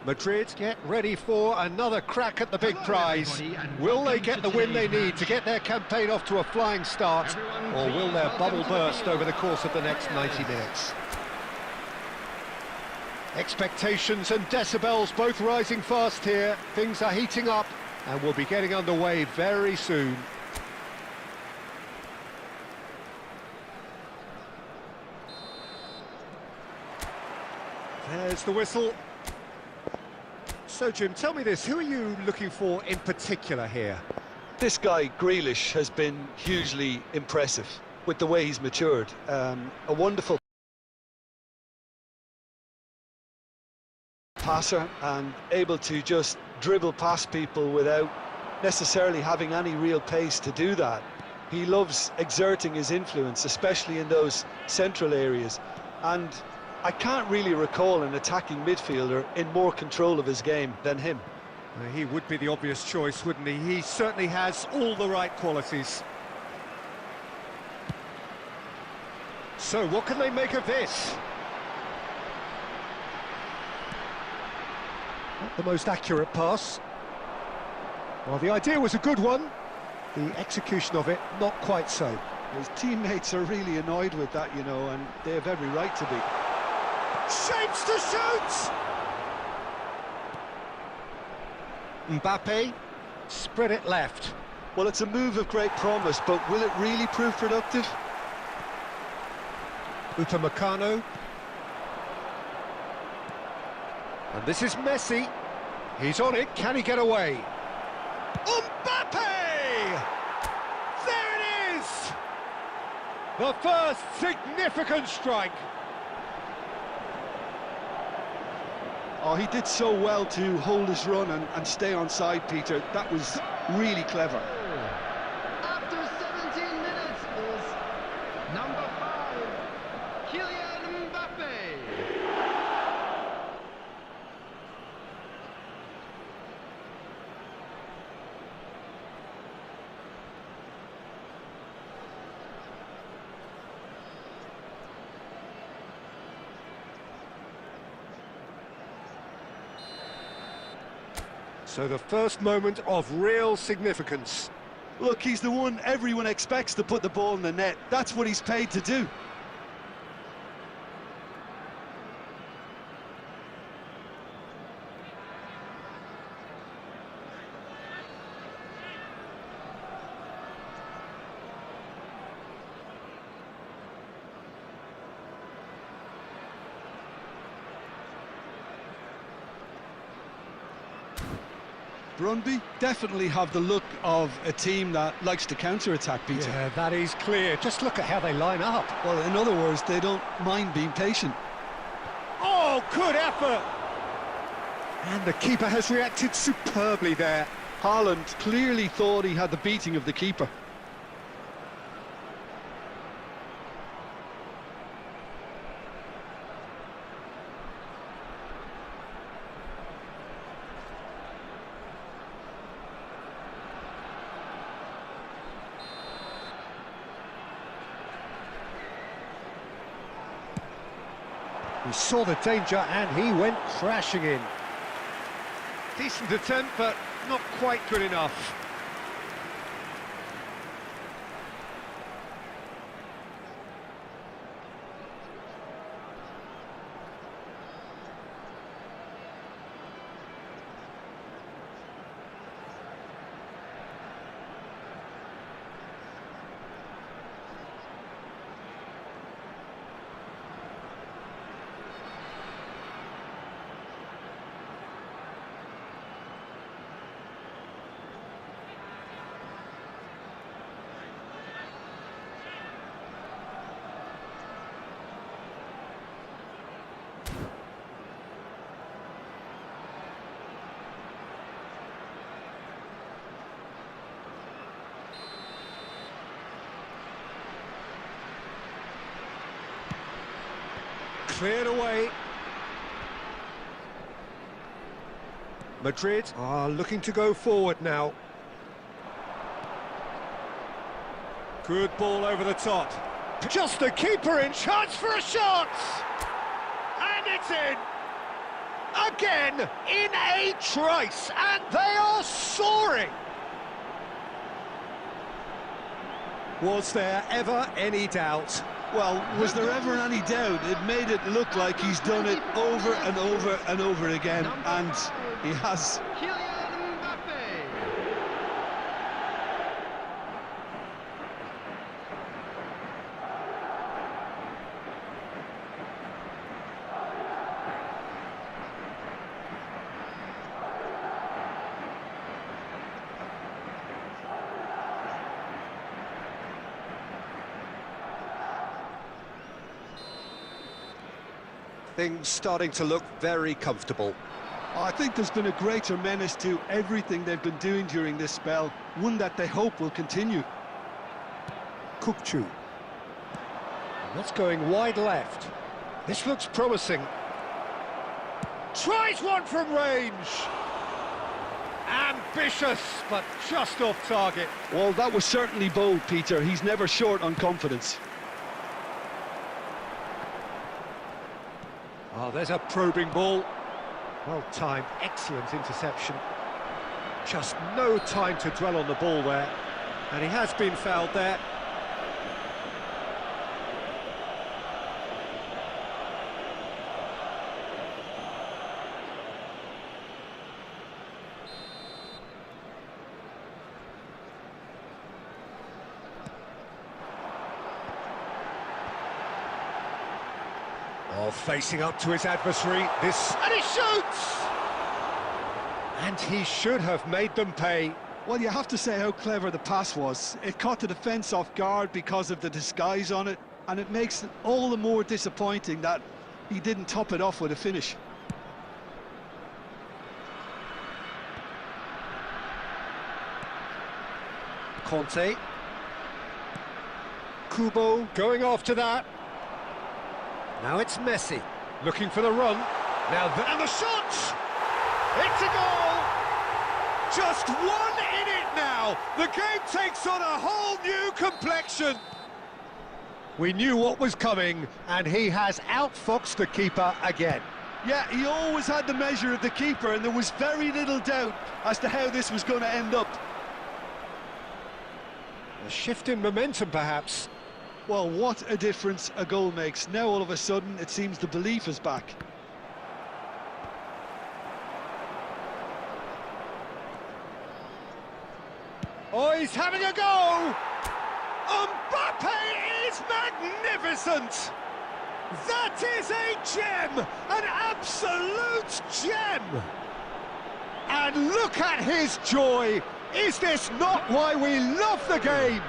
Madrid get ready for another crack at the big prize. Will they get the win they need to get their campaign off to a flying start, or will their bubble burst over the course of the next 90 minutes? Expectations and decibels both rising fast here. Things are heating up and we'll be getting underway very soon. There's the whistle. So, Jim, tell me this, who are you looking for in particular here? This guy, Grealish, has been hugely impressive with the way he's matured. A wonderful passer and able to just dribble past people without necessarily having any real pace to do that. He loves exerting his influence, especially in those central areas. And I can't really recall an attacking midfielder in more control of his game than him. He would be the obvious choice, wouldn't he? He certainly has all the right qualities. So, what can they make of this? Not the most accurate pass. Well, the idea was a good one. The execution of it, not quite so. His teammates are really annoyed with that, you know, and they have every right to be. Shapes to shoot! Mbappe spread it left. Well, it's a move of great promise, but will it really prove productive? Upamecano. And this is Messi. He's on it. Can he get away? Mbappe! There it is! The first significant strike. Oh, he did so well to hold his run and stay on side, Peter. That was really clever. After 17 minutes is number 5, Kylian Mbappe. So the first moment of real significance. Look, he's the one everyone expects to put the ball in the net. That's what he's paid to do. Brøndby definitely have the look of a team that likes to counter-attack, Peter. Yeah, that is clear. Just look at how they line up. Well, in other words, they don't mind being patient. Oh, good effort! And the keeper has reacted superbly there. Haaland clearly thought he had the beating of the keeper. He saw the danger and he went crashing in. Decent attempt, but not quite good enough. Cleared away. Madrid are looking to go forward now. Good ball over the top. Just the keeper in, chance for a shot! And it's in! Again, in a trice, and they are soaring! Was there ever any doubt? Well, was there ever any doubt? It made it look like he's done it over and over and over again, and he has. Things starting to look very comfortable. I think there's been a greater menace to everything they've been doing during this spell, one that they hope will continue. Kukchu. That's going wide left. This looks promising. Tries one from range. Ambitious, but just off target. Well, that was certainly bold, Peter. He's never short on confidence. Oh, there's a probing ball. Well timed, excellent interception. Just no time to dwell on the ball there. And he has been fouled there. Oh, facing up to his adversary, and he shoots! And he should have made them pay. Well, you have to say how clever the pass was. It caught the defence off guard because of the disguise on it, and it makes it all the more disappointing that he didn't top it off with a finish. Conte. Kubo going after that. Now it's Messi, looking for the run. And the shot! It's a goal! Just one in it now. The game takes on a whole new complexion. We knew what was coming, and he has outfoxed the keeper again. Yeah, he always had the measure of the keeper, and there was very little doubt as to how this was going to end up. A shift in momentum, perhaps. Well, what a difference a goal makes. Now, all of a sudden, it seems the belief is back. Oh, he's having a go! Mbappe is magnificent! That is a gem! An absolute gem! And look at his joy! Is this not why we love the game?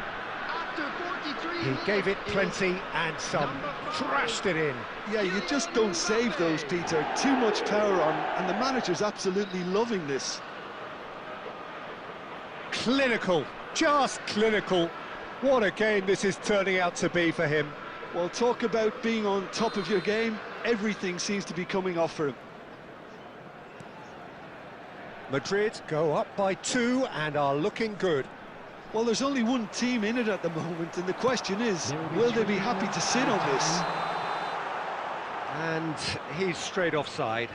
He gave it plenty and some, thrashed it in. Yeah, you just don't save those, Peter. Too much power on, and the manager's absolutely loving this. Clinical, just clinical. What a game this is turning out to be for him. Well, talk about being on top of your game. Everything seems to be coming off for him. Madrid go up by 2 and are looking good. Well, there's only one team in it at the moment, and the question is, will they be happy to sit on this? And he's straight offside.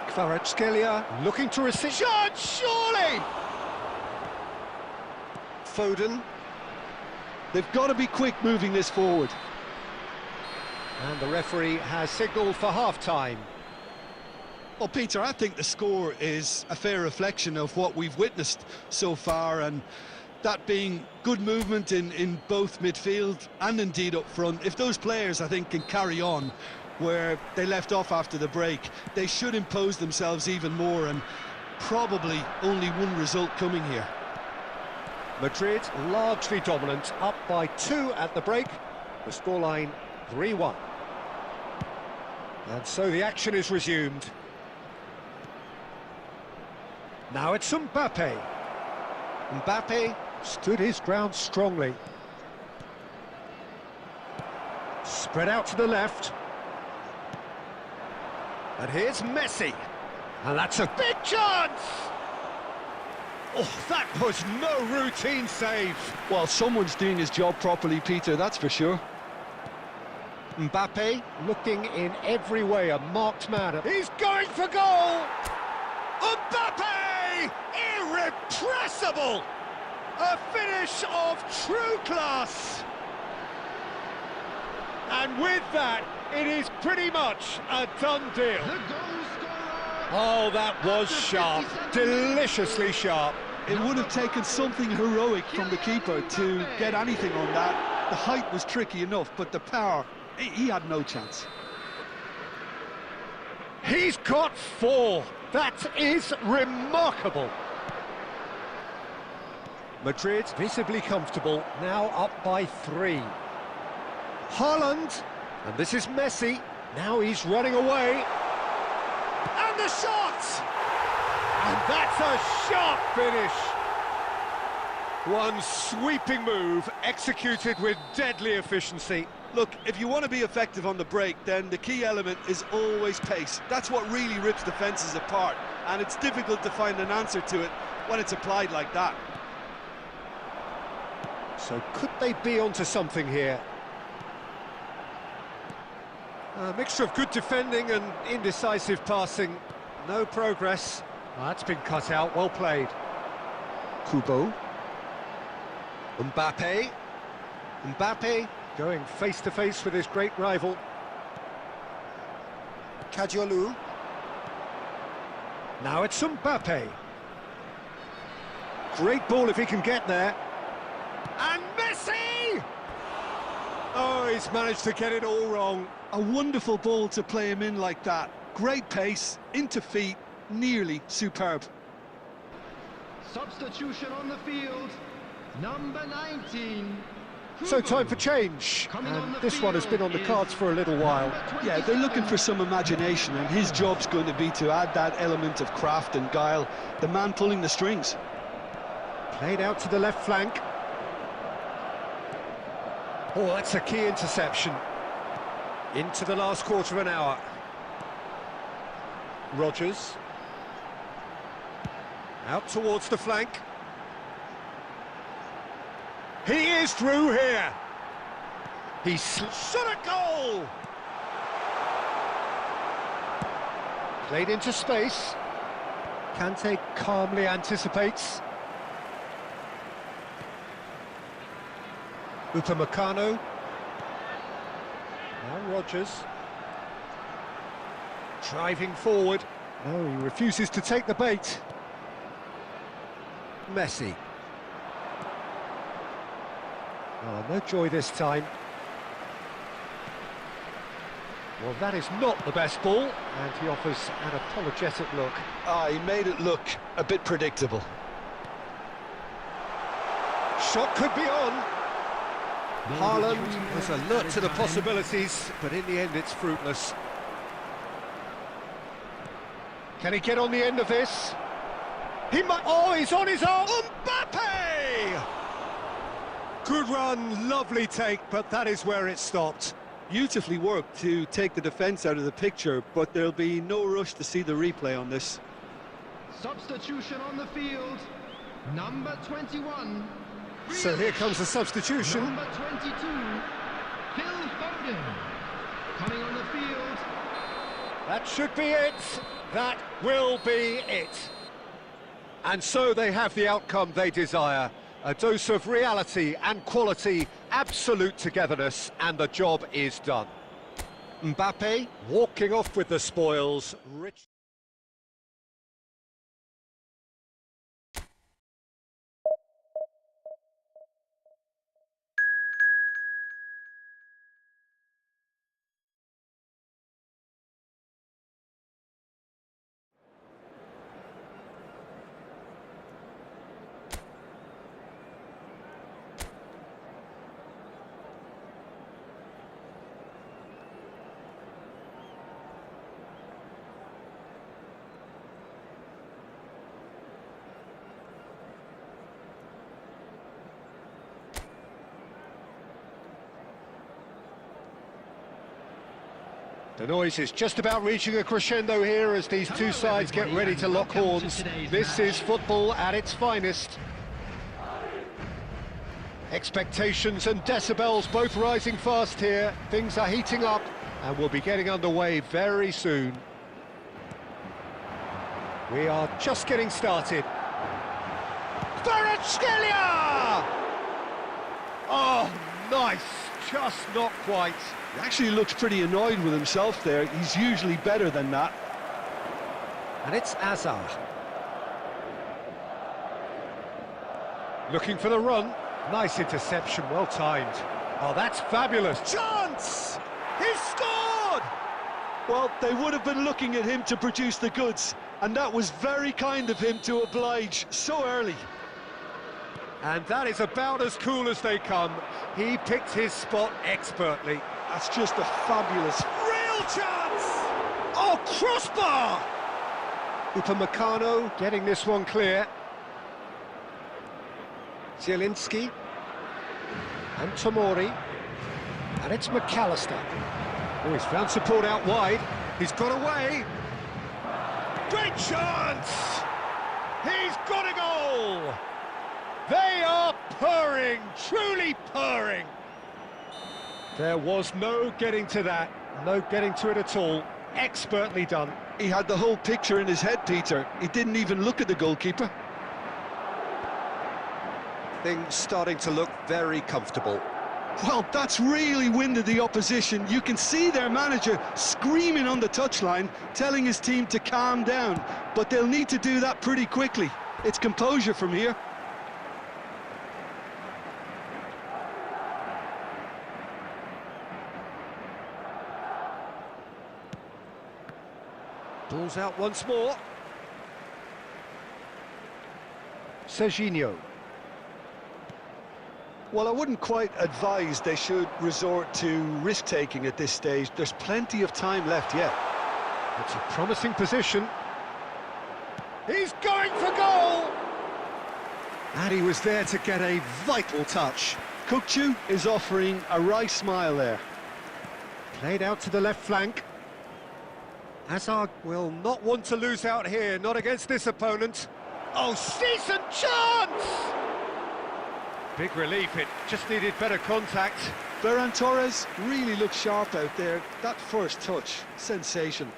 Kvaratskhelia looking to receive. Shot, surely! Foden. They've got to be quick moving this forward. And the referee has signalled for half-time. Well, Peter, I think the score is a fair reflection of what we've witnessed so far, and that being good movement in both midfield and indeed up front. If those players, I think, can carry on where they left off after the break, they should impose themselves even more, and probably only one result coming here. Madrid largely dominant, up by 2 at the break. The scoreline 3-1. And so the action is resumed. Now it's Mbappe. Mbappe stood his ground strongly. Spread out to the left. And here's Messi. And that's a big chance! Oh, that was no routine save. Well, someone's doing his job properly, Peter, that's for sure. Mbappe looking in every way a marked man. He's going for goal! Mbappe! Irrepressible! A finish of true class! And with that, it is pretty much a done deal. The goal scorer. Oh, that was After sharp, 57 deliciously sharp. It would have taken something heroic from the keeper to get anything on that. The height was tricky enough, but the power, he had no chance. He's got 4. That is remarkable. Madrid visibly comfortable, now up by 3. Haaland, and this is Messi. Now he's running away. And the shot! And that's a sharp finish. One sweeping move, executed with deadly efficiency. Look, if you want to be effective on the break, then the key element is always pace. That's what really rips defences apart, and it's difficult to find an answer to it when it's applied like that. So could they be onto something here? A mixture of good defending and indecisive passing. No progress. Well, that's been cut out, well played. Kubo. Mbappe. Mbappe going face-to-face with his great rival. Kadiolu. Now it's Mbappe. Great ball if he can get there. And Messi! Oh, he's managed to get it all wrong. A wonderful ball to play him in like that. Great pace, into feet, nearly superb. Substitution on the field. Number 19. So time for change, and this one has been on the cards for a little while. Yeah, they're looking for some imagination, and his job's going to be to add that element of craft and guile, the man pulling the strings. Played out to the left flank. Oh, that's a key interception. Into the last quarter of an hour. Rodgers. Out towards the flank. He is through here. He shot a goal. Played into space. Kante calmly anticipates. Upamecano. Now Rodgers. Driving forward. No, he refuses to take the bait. Messi. Oh, no joy this time. Well, that is not the best ball, and he offers an apologetic look. He made it look a bit predictable. Shot could be on. Haaland was alert to the possibilities, but in the end it's fruitless. Can he get on the end of this? He might... Oh, he's on his own! Mbappe! Good run, lovely take, but that is where it stopped. Beautifully worked to take the defence out of the picture, but there'll be no rush to see the replay on this. Substitution on the field. Number 21. So here comes the substitution. Number 22. Phil Foden. Coming on the field. That should be it. That will be it. And so they have the outcome they desire. A dose of reality and quality, absolute togetherness, and the job is done. Mbappe walking off with the spoils. Rich. The noise is just about reaching a crescendo here as these two sides get ready to lock horns. This is football at its finest. Expectations and decibels both rising fast here. Things are heating up and we'll be getting underway very soon. We are just getting started. Kvaratskhelia! Oh, nice. Just not quite. He actually looks pretty annoyed with himself there. He's usually better than that. And it's Azar. Looking for the run. Nice interception, well timed. Oh, that's fabulous. Chance! He's scored! Well, they would have been looking at him to produce the goods, and that was very kind of him to oblige so early. And that is about as cool as they come. He picked his spot expertly. That's just a fabulous... Real chance! Oh, crossbar! Upamecano getting this one clear. Zielinski. And Tomori. And it's McAllister. Oh, he's found support out wide. He's got away. Great chance! He's got a goal! They are purring, truly purring. There was no getting to that, no getting to it at all. Expertly done. He had the whole picture in his head, Peter. He didn't even look at the goalkeeper. Things starting to look very comfortable. Well, that's really winded the opposition. You can see their manager screaming on the touchline, telling his team to calm down. But they'll need to do that pretty quickly. It's composure from here. Ball's out once more. Serginho. Well, I wouldn't quite advise they should resort to risk-taking at this stage. There's plenty of time left yet. It's a promising position. He's going for goal! And he was there to get a vital touch. Kukçu is offering a wry smile there. Played out to the left flank. Hazard will not want to lose out here, not against this opponent. Oh, decent chance! Big relief, it just needed better contact. Ferran Torres really looks sharp out there. That first touch, sensation.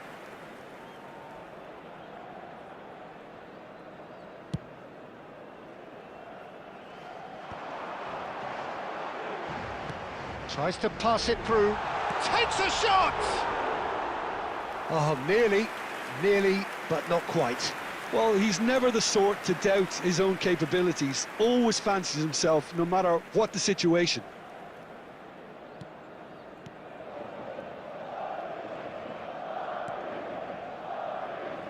Tries to pass it through. Takes a shot! Oh, nearly, but not quite. Well, he's never the sort to doubt his own capabilities. Always fancies himself, no matter what the situation.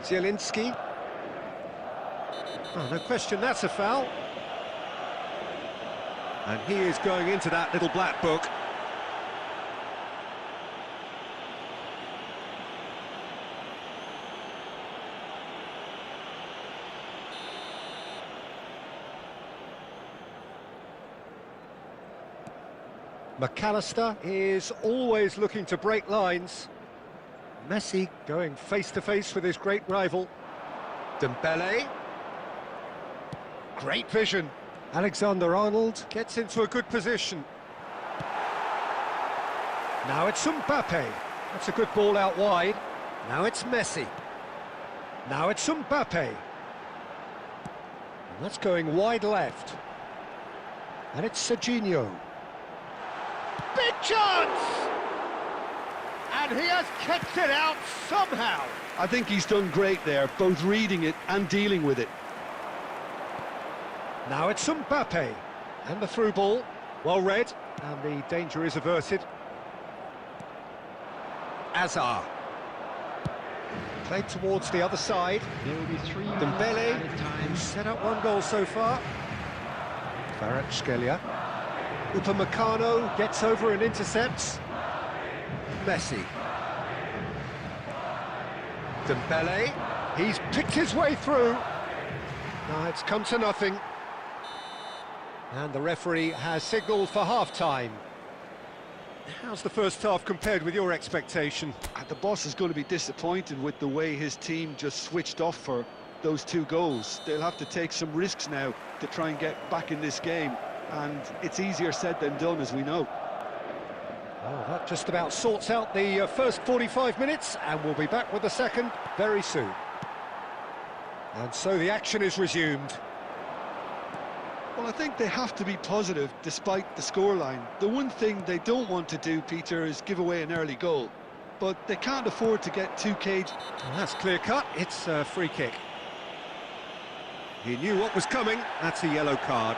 Zielinski. Oh, no question, that's a foul. And he is going into that little black book. McAllister is always looking to break lines. Messi going face-to-face with his great rival. Dembele. Great vision. Alexander-Arnold gets into a good position. Now it's Mbappe. That's a good ball out wide. Now it's Messi. Now it's Mbappe. And that's going wide left. And it's Serginho. Big chance! And he has kept it out somehow. I think he's done great there, both reading it and dealing with it. Now it's Mbappe. And the through ball, well read, and the danger is averted. Azar. Played towards the other side. There will be 3 Dembele, time. who's set up one goal so far. Kvaratskhelia. Upamecano gets over and intercepts. Messi. Dembele, he's picked his way through. Now it's come to nothing. And the referee has signalled for half-time. How's the first half compared with your expectation? The boss is going to be disappointed with the way his team just switched off for those 2 goals. They'll have to take some risks now to try and get back in this game, and it's easier said than done, as we know. Oh, that just about sorts out the first 45 minutes, and we'll be back with the second very soon. And so the action is resumed. Well, I think they have to be positive despite the scoreline. The one thing they don't want to do, Peter, is give away an early goal. But they can't afford to get too caged. Well, that's clear-cut. It's a free kick. He knew what was coming. That's a yellow card.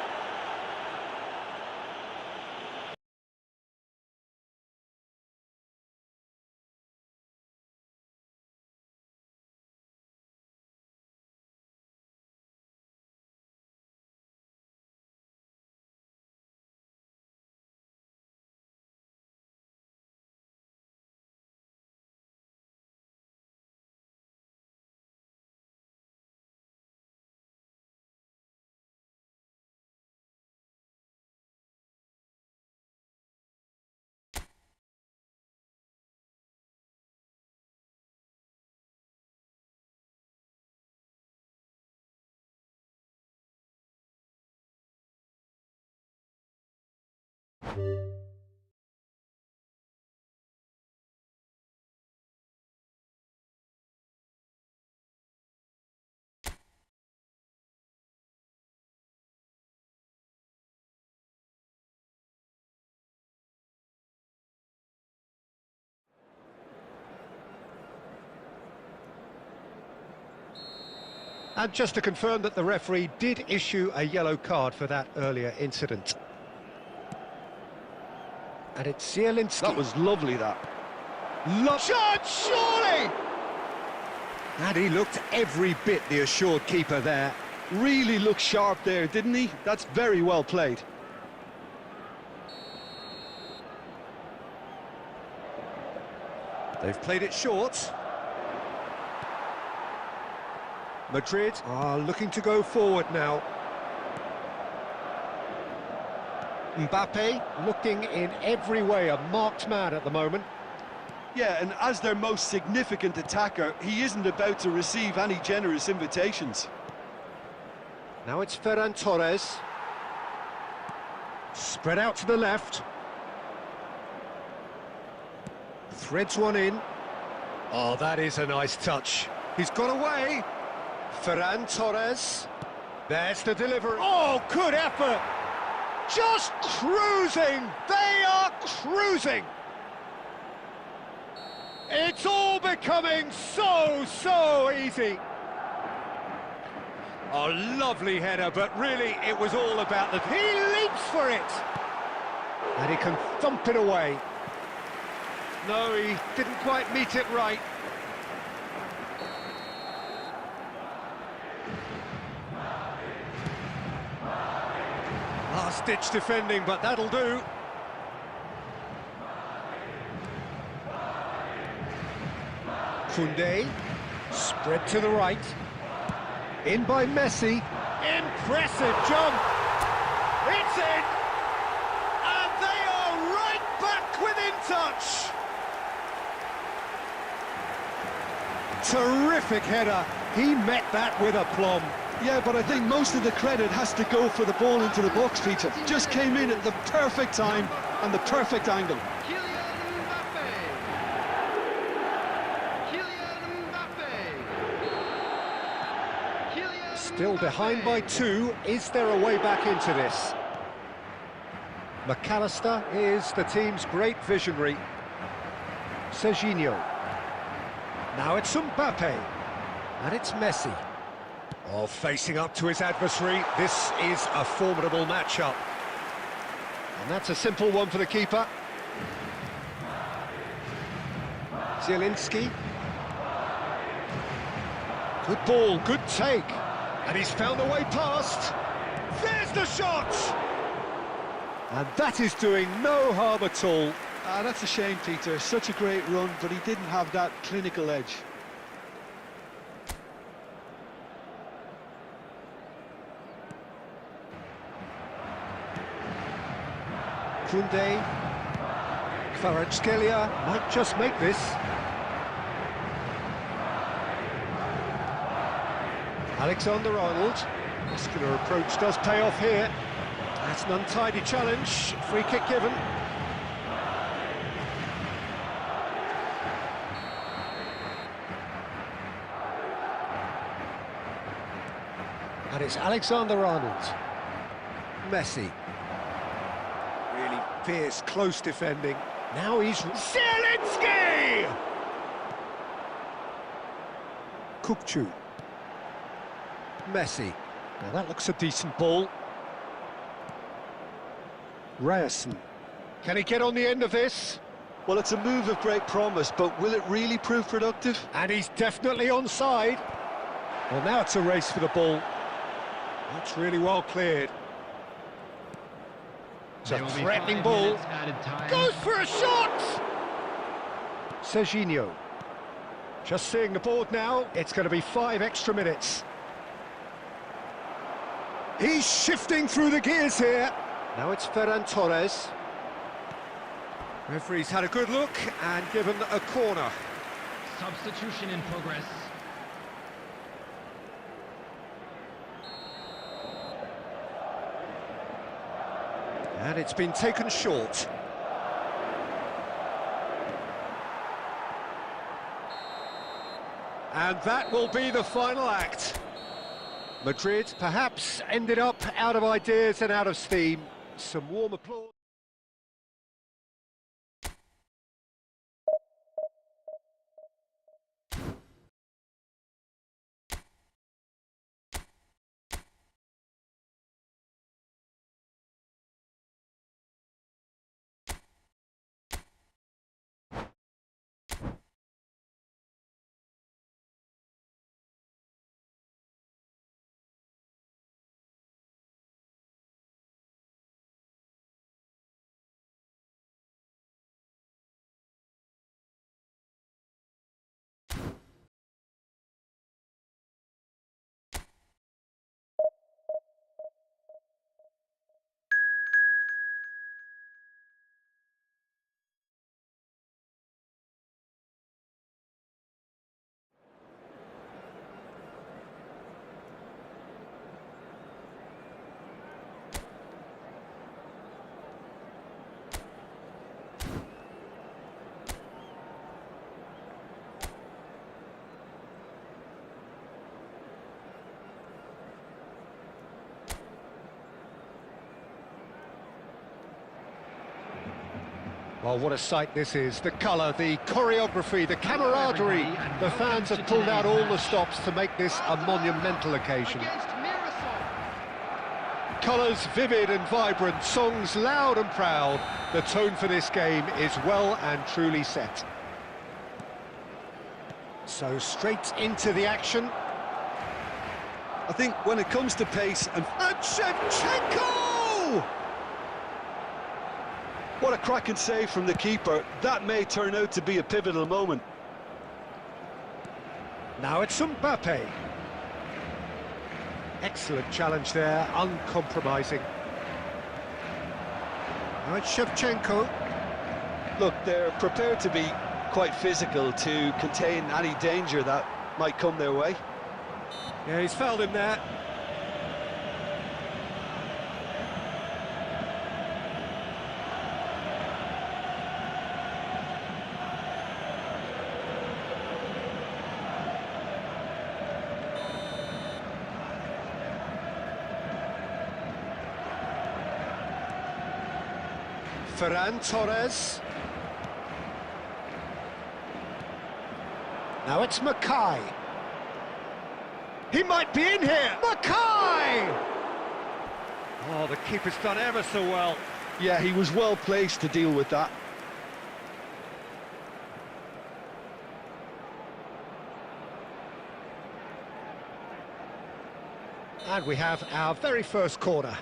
And just to confirm that the referee did issue a yellow card for that earlier incident. And it's Zielinski. That was lovely, that. Shot, surely! And he looked every bit the assured keeper there. Really looked sharp there, didn't he? That's very well played. They've played it short. Madrid are looking to go forward now. Mbappe looking in every way a marked man at the moment. Yeah, and as their most significant attacker, he isn't about to receive any generous invitations. Now it's Ferran Torres. Spread out to the left. Threads one in. Oh, that is a nice touch. He's got away. Ferran Torres. There's the delivery. Oh, good effort. Just cruising. They are cruising. It's all becoming so easy. A lovely header, but really it was all about the... He leaps for it! And he can thump it away. No, he didn't quite meet it right. Last-ditch defending, but that'll do. Koundé, spread to the right. In by Messi. Impressive jump. It's in. And they are right back within touch. Terrific header. He met that with aplomb. Yeah, but I think most of the credit has to go for the ball into the box, Peter. Just came in at the perfect time and the perfect angle. Still behind by 2. Is there a way back into this? McAllister is the team's great visionary. Serginho. Now it's Mbappe. And it's Messi. Oh, facing up to his adversary. This is a formidable matchup. And that's a simple one for the keeper. Zielinski. Good ball, good take. And he's found a way past. There's the shot! And that is doing no harm at all. That's a shame, Peter. Such a great run, but he didn't have that clinical edge. Koundé. Kvaratskhelia might just make this. Alexander-Arnold. Muscular approach does pay off here. That's an untidy challenge. Free kick given. And it's Alexander-Arnold. Messi. Really fierce, close defending. Now he's... Zielinski! Kukçu. Messi. Now that looks a decent ball. Ryerson. Can he get on the end of this? Well, it's a move of great promise, but will it really prove productive? And he's definitely onside. Well, now it's a race for the ball. That's really well cleared. It's a threatening ball. Goes for a shot! Serginho. Just seeing the board now, it's going to be 5 extra minutes. He's shifting through the gears here. Now it's Ferran Torres. Referee's had a good look and given a corner. Substitution in progress. And it's been taken short. And that will be the final act. Madrid perhaps ended up out of ideas and out of steam. Some warm applause. Well, what a sight this is. The colour, the choreography, the camaraderie. The fans have pulled out all the stops to make this a monumental occasion. Colours vivid and vibrant, songs loud and proud. The tone for this game is well and truly set. So straight into the action. I think when it comes to pace and Shevchenko! What a cracking save from the keeper. That may turn out to be a pivotal moment. Now it's Mbappe. Excellent challenge there, uncompromising. Now it's Shevchenko. Look, they're prepared to be quite physical to contain any danger that might come their way. Yeah, he's fouled him there. Ferran Torres. Now it's MAKAAY. He might be in here. MAKAAY! Oh, the keeper's done ever so well. Yeah, he was well placed to deal with that. And we have our very first corner.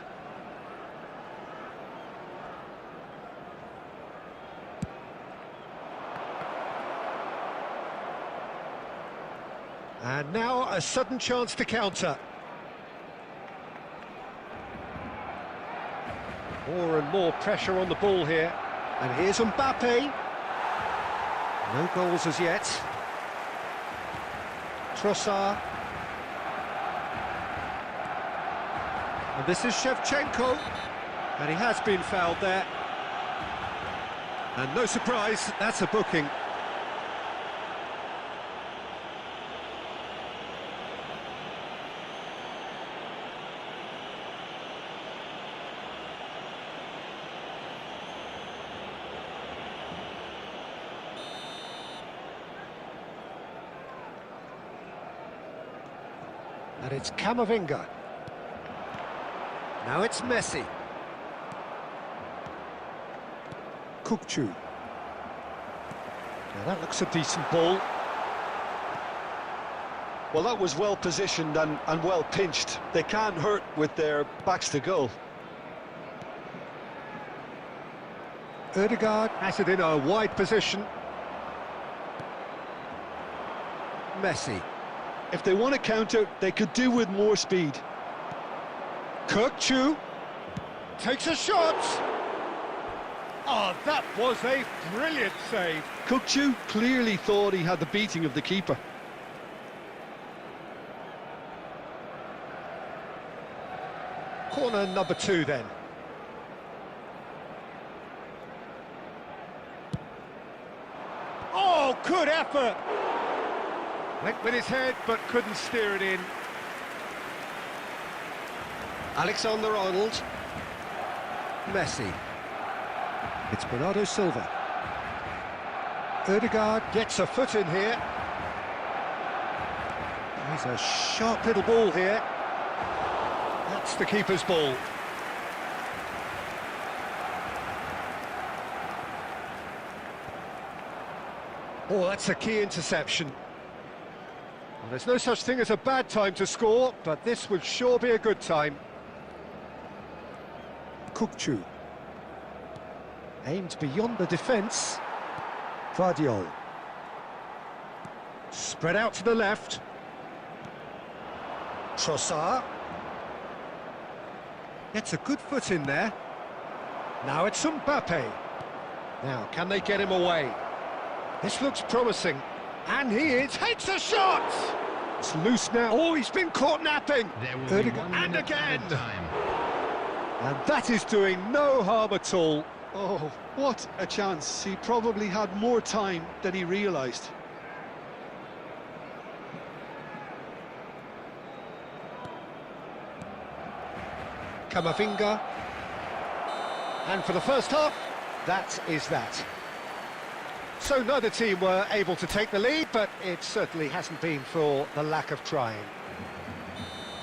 And now a sudden chance to counter. More and more pressure on the ball here. And here's Mbappe. No goals as yet. Trossard. And this is Shevchenko. And he has been fouled there. And no surprise, that's a booking. And it's Camavinga. Now it's Messi. Kukçu. Now that looks a decent ball. Well, that was well positioned and well pinched. They can't hurt with their backs to goal. Ødegaard has it in a wide position. Messi. If they want to counter, they could do with more speed. Kukçu takes a shot. Oh, that was a brilliant save. Kukçu clearly thought he had the beating of the keeper. Corner number 2 then. Oh, good effort. Went with his head, but couldn't steer it in. Alexander-Arnold. Messi. It's Bernardo Silva. Ødegaard gets a foot in here. He's a sharp little ball here. That's the keeper's ball. Oh, that's a key interception. Well, there's no such thing as a bad time to score, but this would sure be a good time. Kukçu. Aimed beyond the defence. Vardiol. Spread out to the left. Trossard. Gets a good foot in there. Now it's Mbappe. Now, can they get him away? This looks promising. And he takes a shot! It's loose now. Oh, he's been caught napping. And again. And that is doing no harm at all. Oh, what a chance. He probably had more time than he realised. Camavinga. And for the first half, that is that. So neither team were able to take the lead, but it certainly hasn't been for the lack of trying.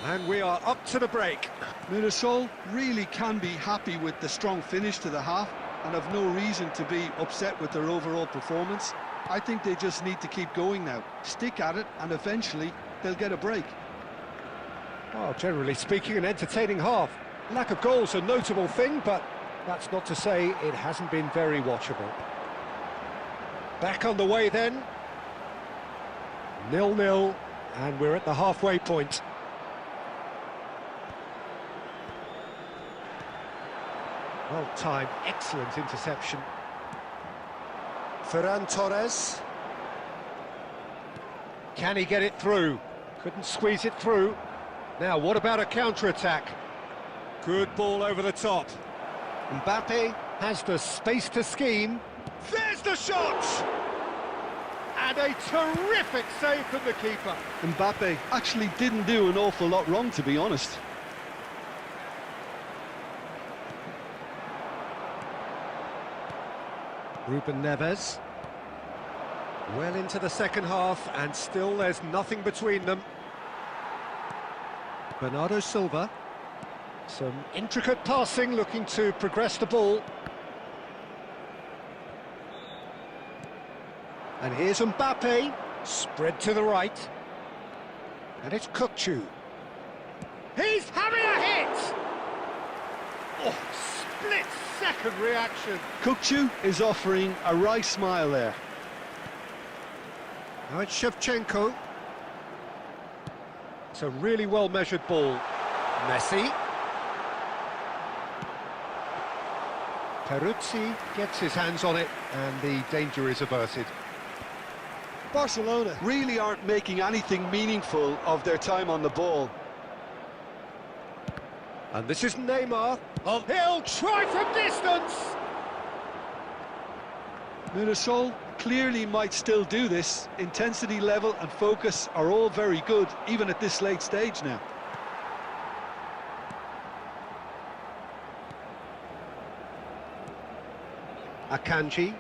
And we are up to the break. Mirasol really can be happy with the strong finish to the half and have no reason to be upset with their overall performance. I think they just need to keep going now. Stick at it and eventually they'll get a break. Well, generally speaking, an entertaining half. Lack of goals a notable thing, but that's not to say it hasn't been very watchable. Back on the way then. 0-0, and we're at the halfway point. Well timed, excellent interception. Ferran Torres. Can he get it through? Couldn't squeeze it through. Now, what about a counter-attack? Good ball over the top. Mbappe has the space to scheme. There's the shot! And a terrific save from the keeper. Mbappe actually didn't do an awful lot wrong, to be honest. Ruben Neves. Well into the second half, and still there's nothing between them. Bernardo Silva. Some intricate passing, looking to progress the ball. And here's Mbappe, spread to the right. And it's Kukçu. He's having a hit! Oh, split-second reaction. Kukçu is offering a wry smile there. Now it's Shevchenko. It's a really well-measured ball. Messi. Peruzzi gets his hands on it, and the danger is averted. Barcelona really aren't making anything meaningful of their time on the ball. And this is Neymar. Oh, he'll try from distance! Mirasol clearly might still do this. Intensity level and focus are all very good, even at this late stage now. Akanji.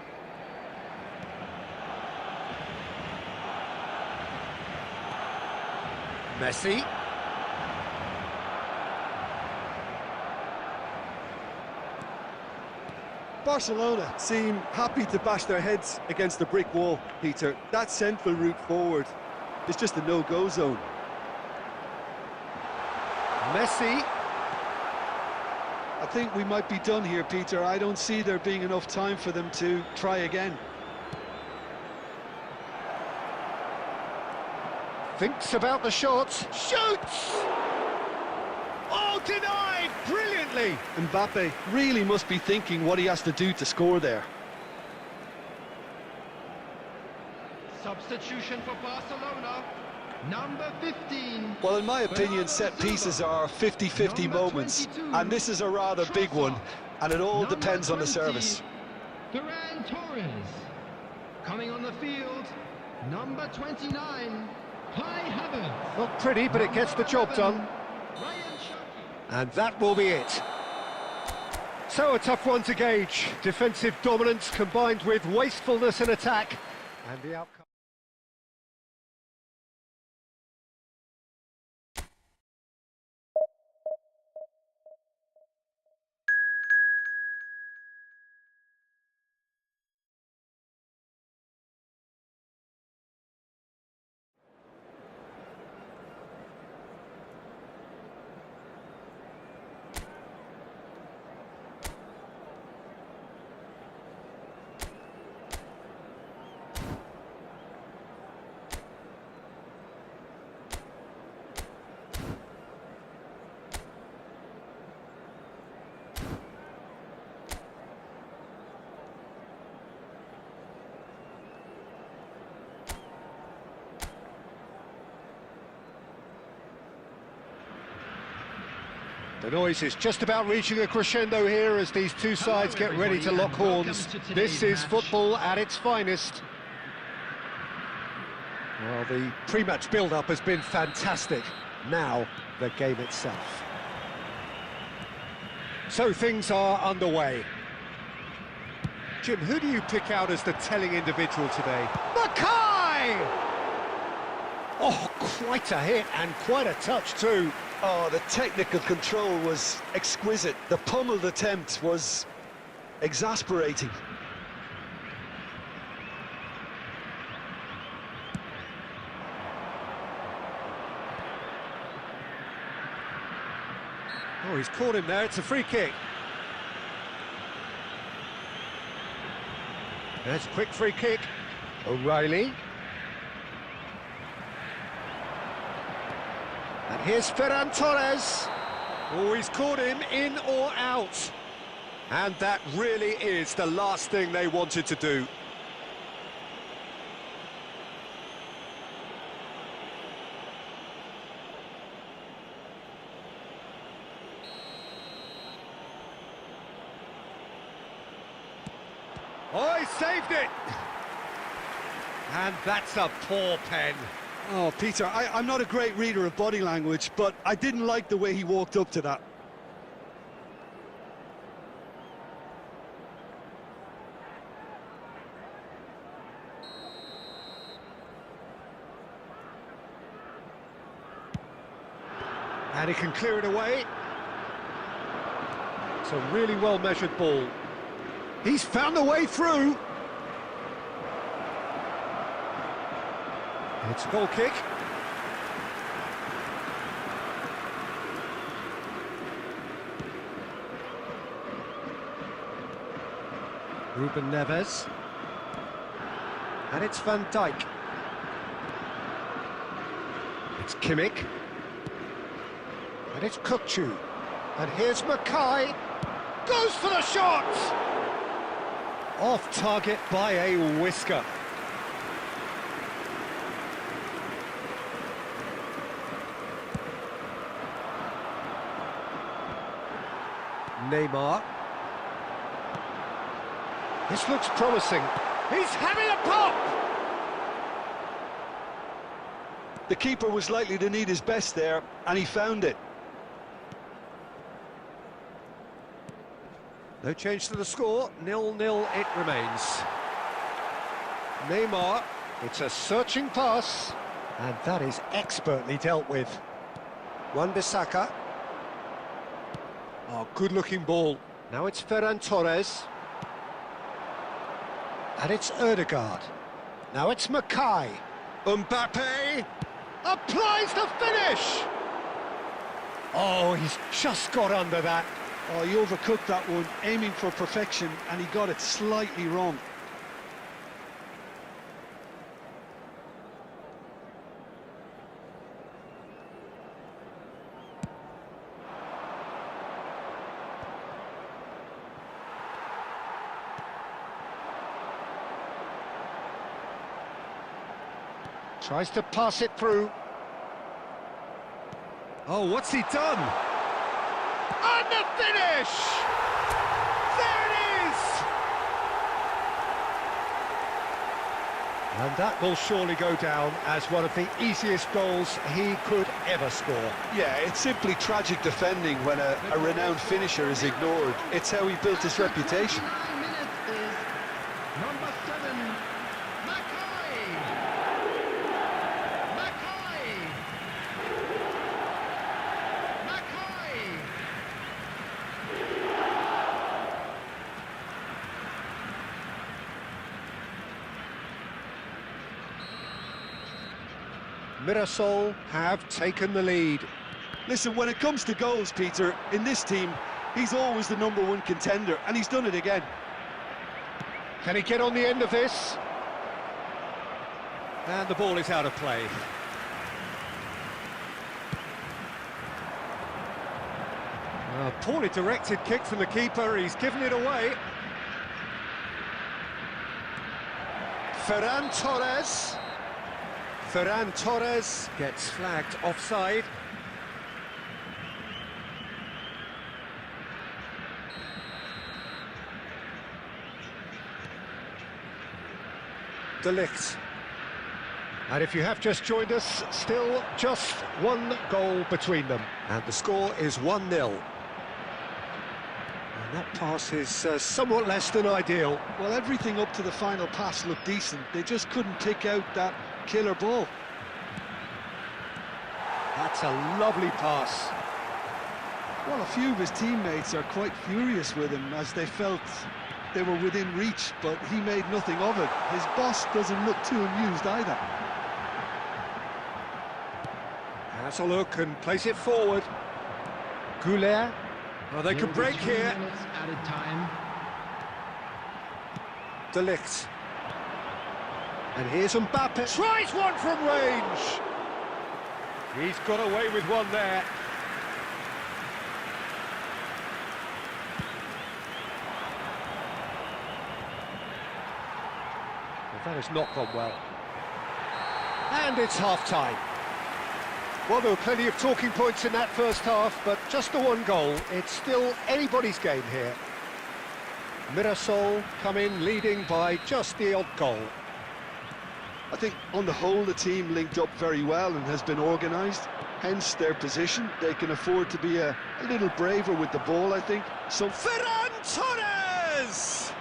Messi. Barcelona seem happy to bash their heads against the brick wall, Peter. That central route forward is just a no-go zone. Messi. I think we might be done here, Peter. I don't see there being enough time for them to try again. Thinks about the shot. Shoots! Oh, denied! Brilliantly! Mbappe really must be thinking what he has to do to score there. Substitution for Barcelona. Number 15. Well, in my opinion, set pieces are 50-50 moments, and this is a rather big one, and it all depends on the service. Ferran Torres. Coming on the field, number 29. Kai Havertz. Not pretty, but it gets the job done. And that will be it. So a tough one to gauge. Defensive dominance combined with wastefulness in attack. And the outcome... The noise is just about reaching a crescendo here as these two sides get ready to lock horns. This is football at its finest. Well, the pre-match build-up has been fantastic. Now, the game itself. So things are underway. Jim, who do you pick out as the telling individual today? MAKAAY! Oh, quite a hit and quite a touch too. Oh, the technical control was exquisite. The pummeled attempt was exasperating. Oh, he's caught him there. It's a free kick. That's a quick free kick. O'Reilly. And here's Ferran Torres. Oh, he's caught him in or out. And that really is the last thing they wanted to do. Oh, he saved it! And that's a poor pen. Oh, Peter, I'm not a great reader of body language, but I didn't like the way he walked up to that. And he can clear it away. It's a really well-measured ball. He's found a way through. It's a goal kick. Ruben Neves. And it's Van Dijk. It's Kimmich. And it's Kukçu. And here's MAKAAY. Goes for the shot! Off target by a whisker. Neymar. This looks promising. He's having a pop! The keeper was likely to need his best there, and he found it. No change to the score, 0-0 it remains. Neymar, it's a searching pass, and that is expertly dealt with. Wan-Bissaka. Oh, good-looking ball. Now it's Ferran Torres. And it's Ødegaard. Now it's MAKAAY. Mbappe applies the finish! Oh, he's just got under that. Oh, he overcooked that one, aiming for perfection, and he got it slightly wrong. Tries to pass it through. Oh, what's he done? And the finish! There it is! And that will surely go down as one of the easiest goals he could ever score. Yeah, it's simply tragic defending when a renowned finisher is ignored. It's how he built his reputation. 9 minutes is number 7, MAKAAY. MAKAAY. MAKAAY. Mirassol have taken the lead. Listen, when it comes to goals, Peter, in this team, he's always the #1 contender, and he's done it again. Can he get on the end of this? And the ball is out of play. A poorly directed kick from the keeper, he's given it away. Ferran Torres. Ferran Torres gets flagged offside. De Ligt. And if you have just joined us, still just one goal between them. And the score is 1-0. And that pass is somewhat less than ideal. Well, everything up to the final pass looked decent. They just couldn't pick out that killer ball. That's a lovely pass. Well, a few of his teammates are quite furious with him as they felt they were within reach, but he made nothing of it. His boss doesn't look too amused either. Has a look and plays it forward. Goulet. Oh, they could break here. Added time. De Ligt. And here's Mbappe. Tries one from range. He's got away with one there. Well, that has not gone well. And it's half-time. Well, there were plenty of talking points in that first half, but just the one goal. It's still anybody's game here. Mirassol come in leading by just the odd goal. I think on the whole the team linked up very well and has been organised, hence their position. They can afford to be a little braver with the ball, I think. So Ferran Torres!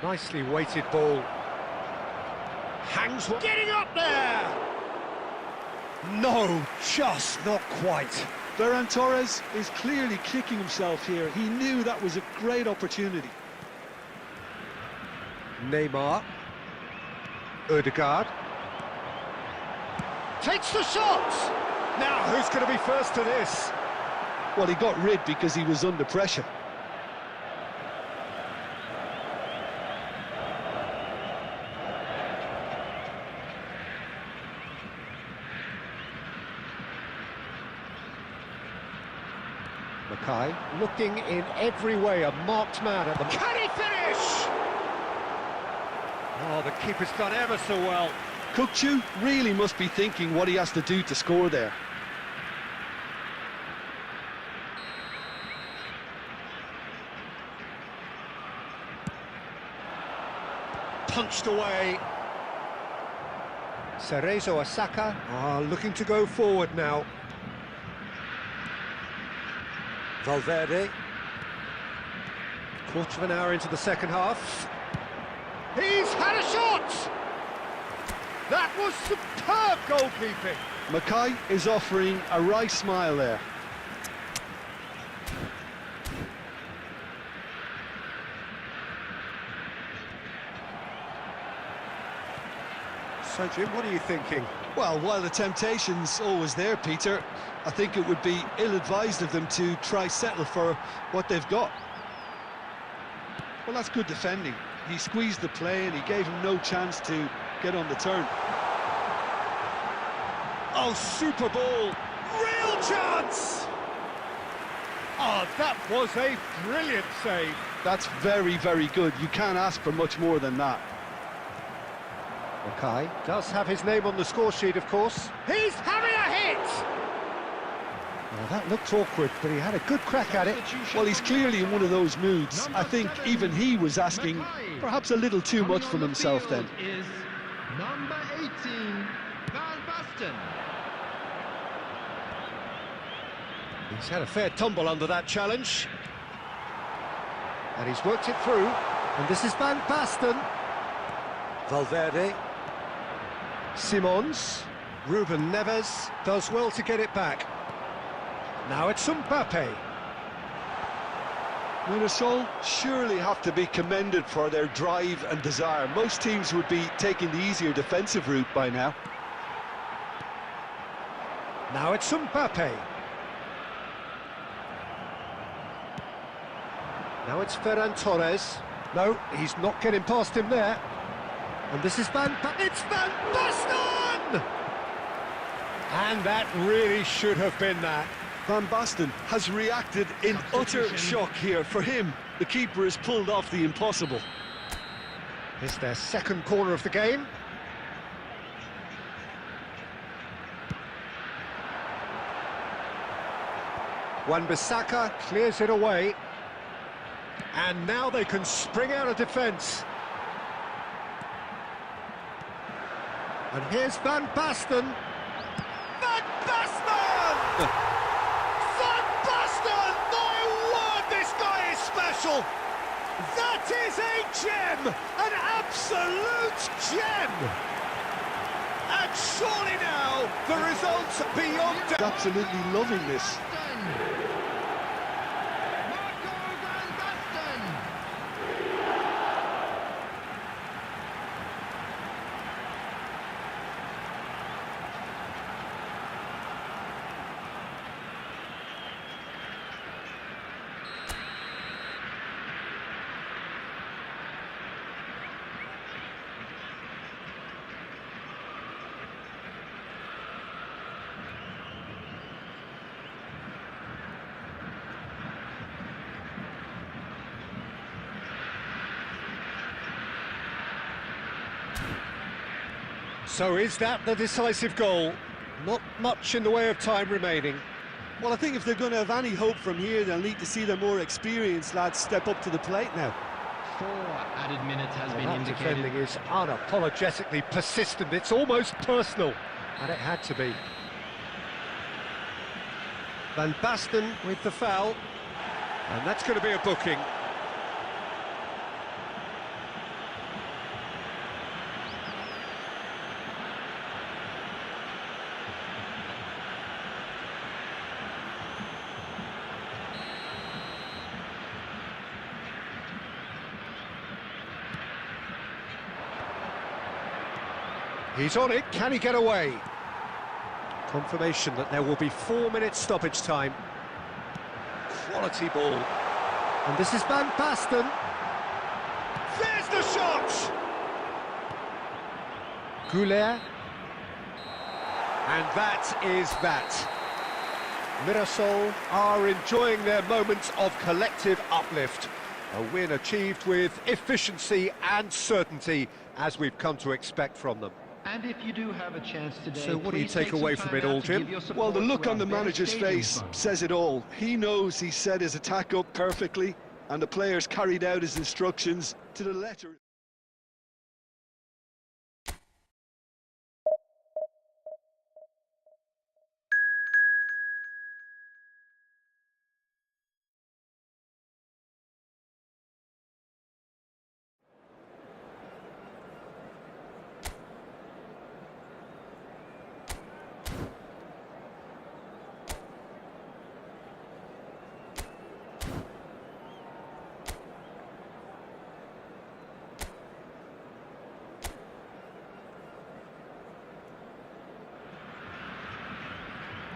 Nicely weighted ball. Hangs one. Getting up there! No, just not quite. Ferran Torres is clearly kicking himself here. He knew that was a great opportunity. Neymar. Ødegaard. Takes the shot! Now, who's going to be first to this? Well, he got rid because he was under pressure. MAKAAY looking in every way a marked man at the... Can he finish? Oh, the keeper's done ever so well. Kukçu really must be thinking what he has to do to score there. Punched away. Cerezo Osaka looking to go forward now. Valverde. Quarter of an hour into the second half. He's had a shot! That was superb goalkeeping. MAKAAY is offering a right smile there. So, Jim, what are you thinking? Well, while the temptation's always there, Peter, I think it would be ill-advised of them to try settle for what they've got. Well, that's good defending. He squeezed the play and he gave him no chance to get on the turn. Oh, super ball! Real chance! Oh, that was a brilliant save. That's very, very good. You can't ask for much more than that. MAKAAY does have his name on the score sheet, of course. He's having a hit! Well, that looked awkward, but he had a good crack at it. Well, he's clearly in one of those moods. I think even he was asking perhaps a little too much from himself then. Is number 18, Van Basten. He's had a fair tumble under that challenge. And he's worked it through. And this is Van Basten. Valverde. Simons. Ruben Neves does well to get it back. Now it's Mbappe. Limassol surely have to be commended for their drive and desire. Most teams would be taking the easier defensive route by now. Now it's Mbappe. Now it's Ferran Torres. No, he's not getting past him there. And this is it's Van Basten! And that really should have been that. Van Basten has reacted in utter shock here. For him, the keeper has pulled off the impossible. It's their second corner of the game. Wan-Bissaka clears it away. And now they can spring out of defence. And here's Van Basten. Van Basten! Van Basten! My word, this guy is special! That is a gem! An absolute gem! And surely now, the results beyond... Absolutely loving this. So is that the decisive goal? Not much in the way of time remaining. Well, I think if they're going to have any hope from here, they'll need to see their more experienced lads step up to the plate now. 4 added minutes has been That indicated. defending is unapologetically persistent. It's almost personal. And it had to be. Van Basten with the foul. And that's going to be a booking. He's on it, can he get away? Confirmation that there will be 4 minutes stoppage time. Quality ball. And this is Van Basten. There's the shot! Goulet. And that is that. Mirasol are enjoying their moments of collective uplift. A win achieved with efficiency and certainty, as we've come to expect from them. And if you do have a chance today, So what do you please take away some from time it all, out to Jim? give your Well, the support look to on the our best manager's stadium face fans. says it all. He knows he set his attack up perfectly, and the players carried out his instructions to the letter.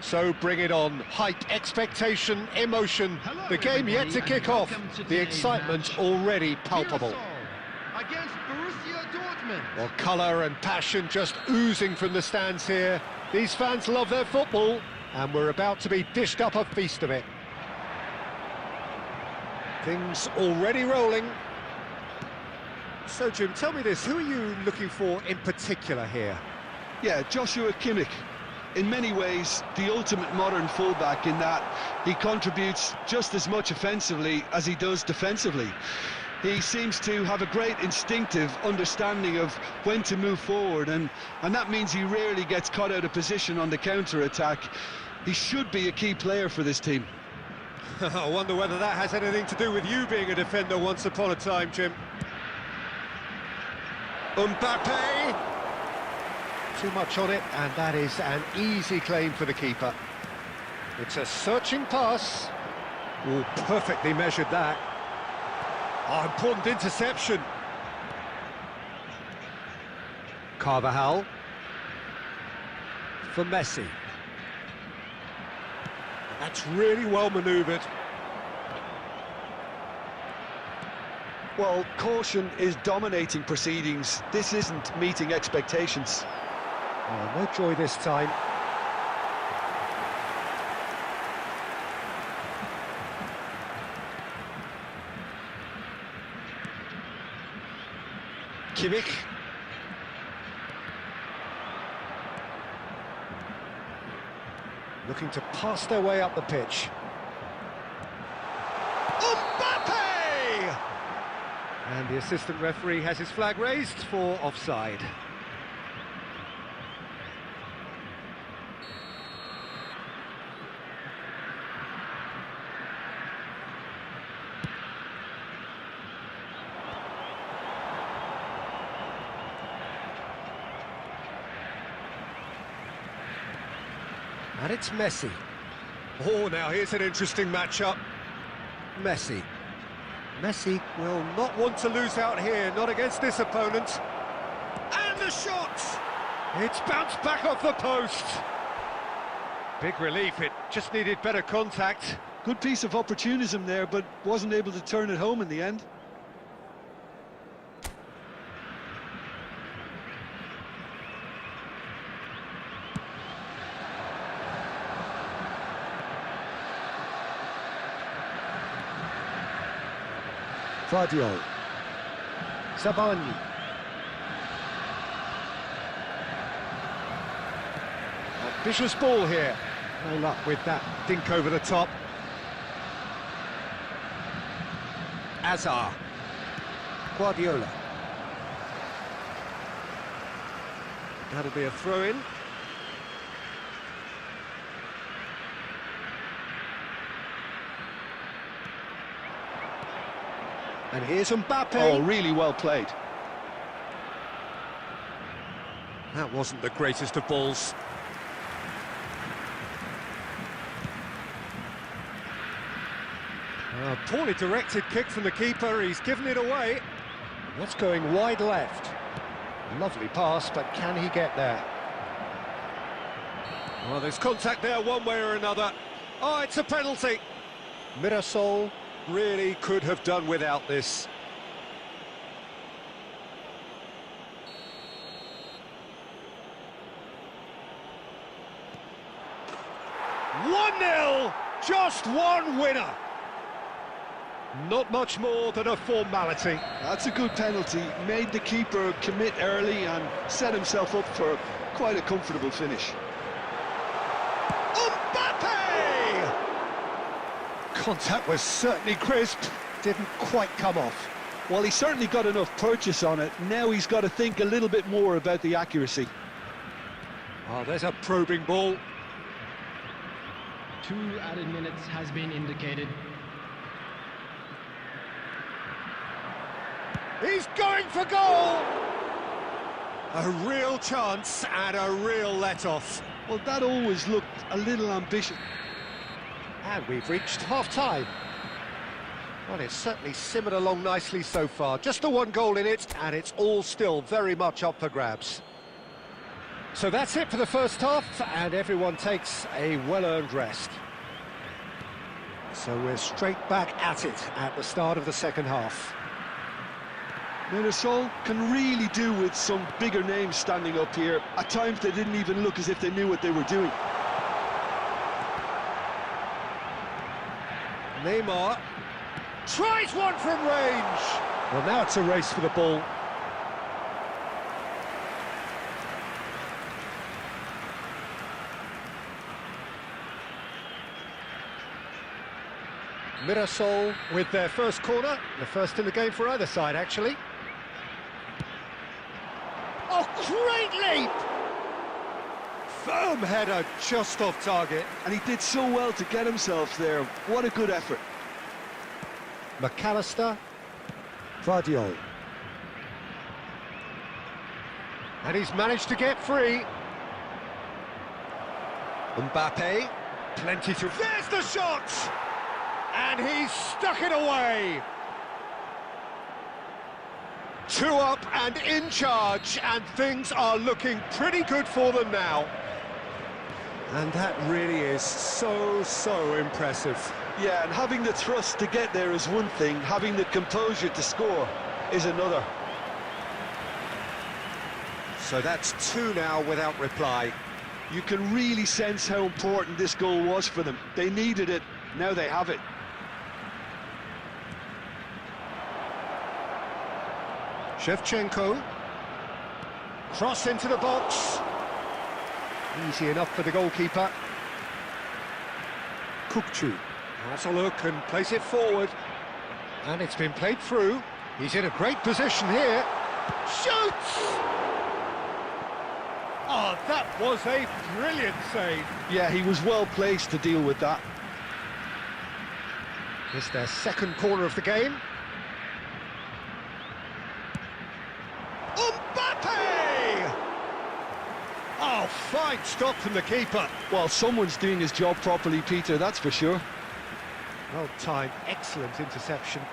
So bring it on. Hype, expectation, emotion. Hello, The game yet to everybody, kick and off. welcome to The today's excitement match. already palpable. Mirasol against Borussia Dortmund. Well, colour and passion just oozing from the stands here. These fans love their football, and we're about to be dished up a feast of it. Things already rolling. So, Jim, tell me this, who are you looking for in particular here? Yeah, Joshua Kimmich. In many ways, the ultimate modern fullback in that he contributes just as much offensively as he does defensively. He seems to have a great instinctive understanding of when to move forward, and that means he rarely gets caught out of position on the counter-attack. He should be a key player for this team. I wonder whether that has anything to do with you being a defender once upon a time, Jim. Mbappe! Too much on it, and that is an easy claim for the keeper. It's a searching pass. Oh, perfectly measured that. Oh, important interception. Carvajal. For Messi. That's really well manoeuvred. Well, caution is dominating proceedings. This isn't meeting expectations. Oh, no joy this time. Kimmich. Looking to pass their way up the pitch. Mbappe! And the assistant referee has his flag raised for offside. And it's Messi. Oh, now here's an interesting matchup. Messi. Messi will not want to lose out here, not against this opponent. And the shot! It's bounced back off the post. Big relief, it just needed better contact. Good piece of opportunism there, but wasn't able to turn it home in the end. Vardiol. Sabani. Vicious ball here. No luck with that dink over the top. Azar. Guardiola. That'll be a throw-in. And here's Mbappe. Oh, really well played. That wasn't the greatest of balls. A poorly directed kick from the keeper, he's given it away. That's going wide left. Lovely pass, but can he get there? Well, there's contact there one way or another. Oh, it's a penalty. Mirasol really could have done without this. 1-0, just one winner. Not much more than a formality. That's a good penalty. Made the keeper commit early and set himself up for quite a comfortable finish. Mbappe! Contact was certainly crisp, didn't quite come off. Well, he certainly got enough purchase on it. Now he's got to think a little bit more about the accuracy. Oh, there's a probing ball. 2 added minutes has been indicated. He's going for goal! A real chance and a real let-off. Well, that always looked a little ambitious. And we've reached half-time. Well, it's certainly simmered along nicely so far. Just the one goal in it, and it's all still very much up for grabs. So that's it for the first half, and everyone takes a well-earned rest. So we're straight back at it at the start of the second half. Mirasol can really do with some bigger names standing up here. At times they didn't even look as if they knew what they were doing. Neymar tries one from range. Well, now it's a race for the ball. Mirasol with their first corner, the first in the game for either side, actually. Oh, great leap! Firm header just off target. And he did so well to get himself there. What a good effort. McAllister, Vardiol. And he's managed to get free. Mbappe, plenty to... There's the shot! And he's stuck it away. 2 up and in charge, and things are looking pretty good for them now. And that really is so impressive. Yeah, and having the thrust to get there is one thing, having the composure to score is another. So that's 2 now without reply. You can really sense how important this goal was for them. They needed it, now they have it. Shevchenko, cross into the box. Easy enough for the goalkeeper. Kukçu has a look and plays it forward. And it's been played through. He's in a great position here. Shoots! Oh, that was a brilliant save. Yeah, he was well placed to deal with that. It's their second corner of the game. Mbappe! Oh, fine stop from the keeper. Well, someone's doing his job properly, Peter, that's for sure. Well timed, excellent interception.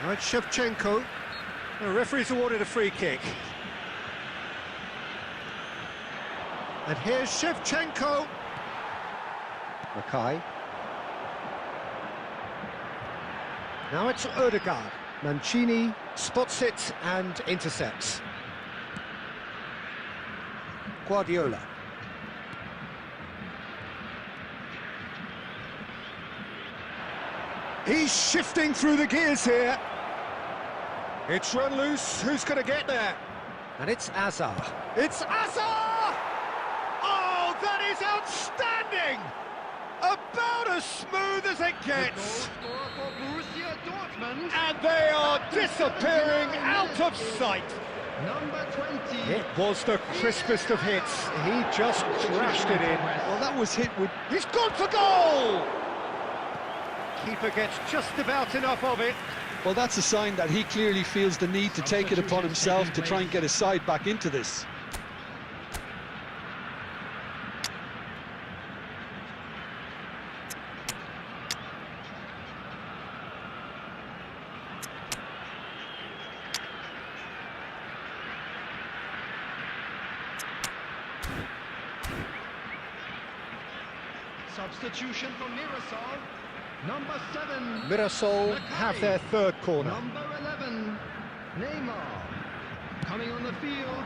All right, Shevchenko. The referee's awarded a free kick. And here's Shevchenko. MAKAAY. Now it's Odegaard. Mancini spots it and intercepts. Guardiola. He's shifting through the gears here. It's run loose. Who's going to get there? And it's Azar. It's Azar! Oh, that is outstanding! About as smooth as it gets. And they are disappearing out of sight. Number 20. It was the crispest of hits. He just crashed it in. Well, that was hit with... He's gone for goal! Keeper gets just about enough of it. Well, that's a sign that he clearly feels the need to take it upon himself to try and get his side back into this. Substitution for Mirasol. Number 7. Mirasol MAKAAY. have their third corner. Number 11. Neymar. Coming on the field.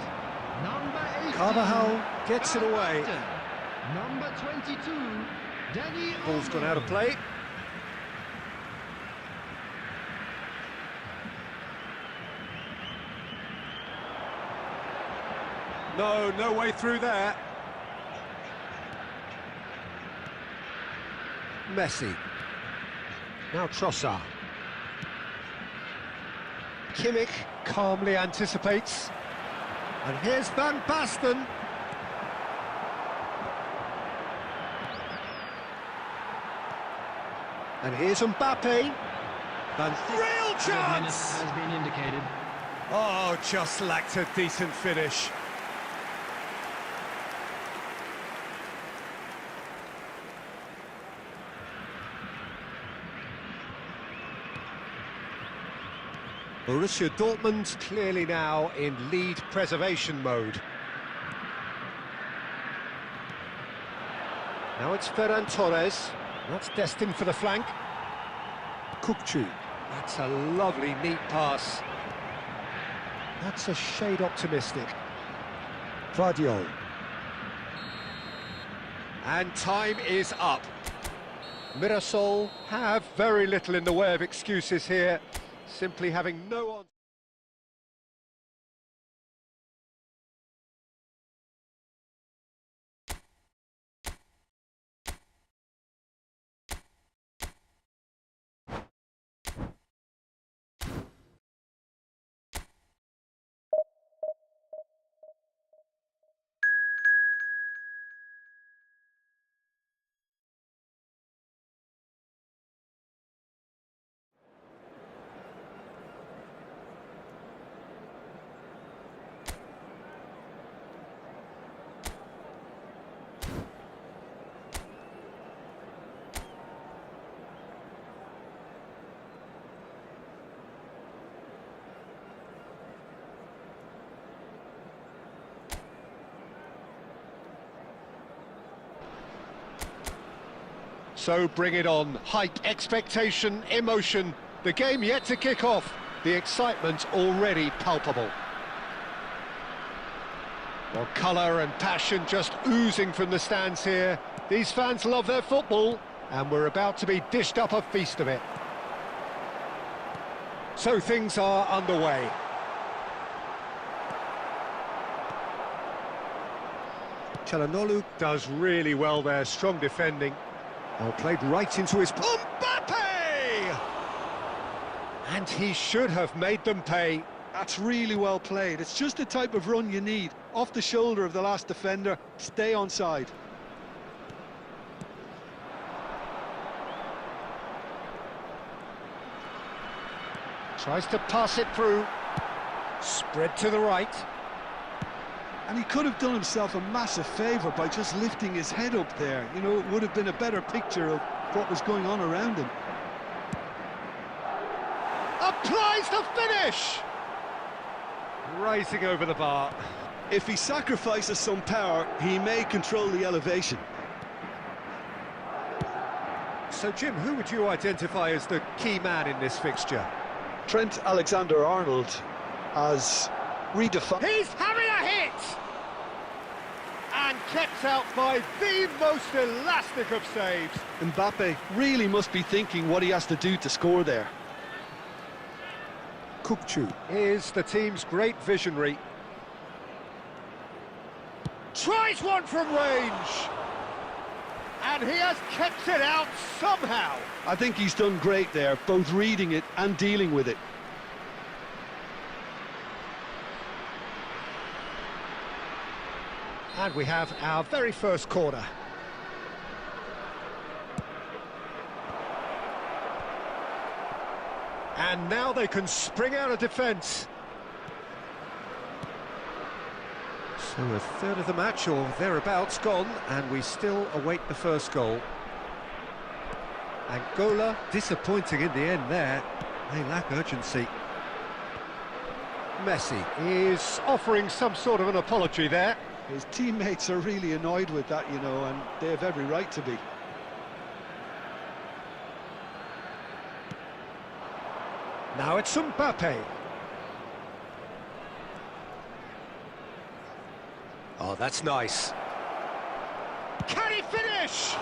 Number 18. Carvajal gets it away. Number 22, Danny. Ball's gone out of play. No way through there. Messi. Now Trossard. Kimmich calmly anticipates. And here's Van Basten. And here's Mbappe. Real chance! Has been indicated. Oh, just lacked a decent finish. Borussia Dortmund clearly now in lead preservation mode. Now it's Ferran Torres. That's destined for the flank. Kukçu. That's a lovely, neat pass. That's a shade optimistic. Vardiol. And time is up. Mirasol have very little in the way of excuses here. Simply having no on. So bring it on. Hype, expectation, emotion. The game yet to kick off. The excitement already palpable. Well, colour and passion just oozing from the stands here. These fans love their football, and we're about to be dished up a feast of it. So things are underway. Çalhanoğlu does really well there, strong defending. Oh, played right into his... Mbappe! And he should have made them pay. That's really well played. It's just the type of run you need. Off the shoulder of the last defender, stay onside. Tries to pass it through. Spread to the right. And he could have done himself a massive favour by just lifting his head up there. You know, it would have been a better picture of what was going on around him. Applies the finish! Rising over the bar. If he sacrifices some power, he may control the elevation. So, Jim, who would you identify as the key man in this fixture? Trent Alexander-Arnold has redefined... He's having a hit! And kept out by the most elastic of saves. Mbappe really must be thinking what he has to do to score there. Kukçu is the team's great visionary. Tries one from range! And he has kept it out somehow. I think he's done great there, both reading it and dealing with it. And we have our very first corner. And now they can spring out of defence. So a third of the match or thereabouts gone, and we still await the first goal. Angola disappointing in the end there. They lack urgency. Messi is offering some sort of an apology there. His teammates are really annoyed with that, you know, and they have every right to be. Now it's Mbappe. Oh, that's nice. Can he finish?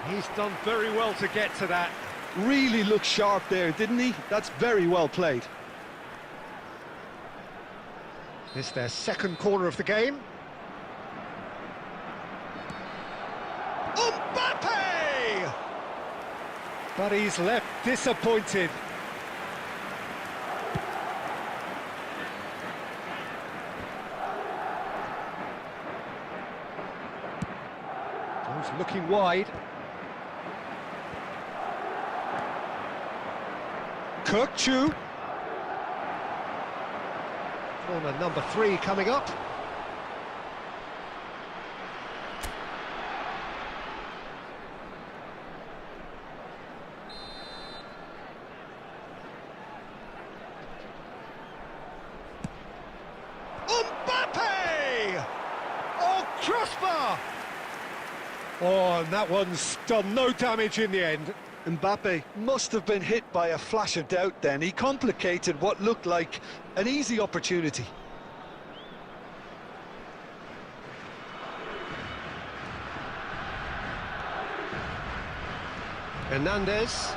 He's done very well to get to that. Really looked sharp there, didn't he? That's very well played. This is their second corner of the game. Mbappe! But he's left disappointed. He's looking wide. Kirkchu. Corner number 3 coming up. Mbappe! Oh, crossbar! Oh, and that one's done no damage in the end. Mbappe must have been hit by a flash of doubt then. He complicated what looked like an easy opportunity. Hernandez.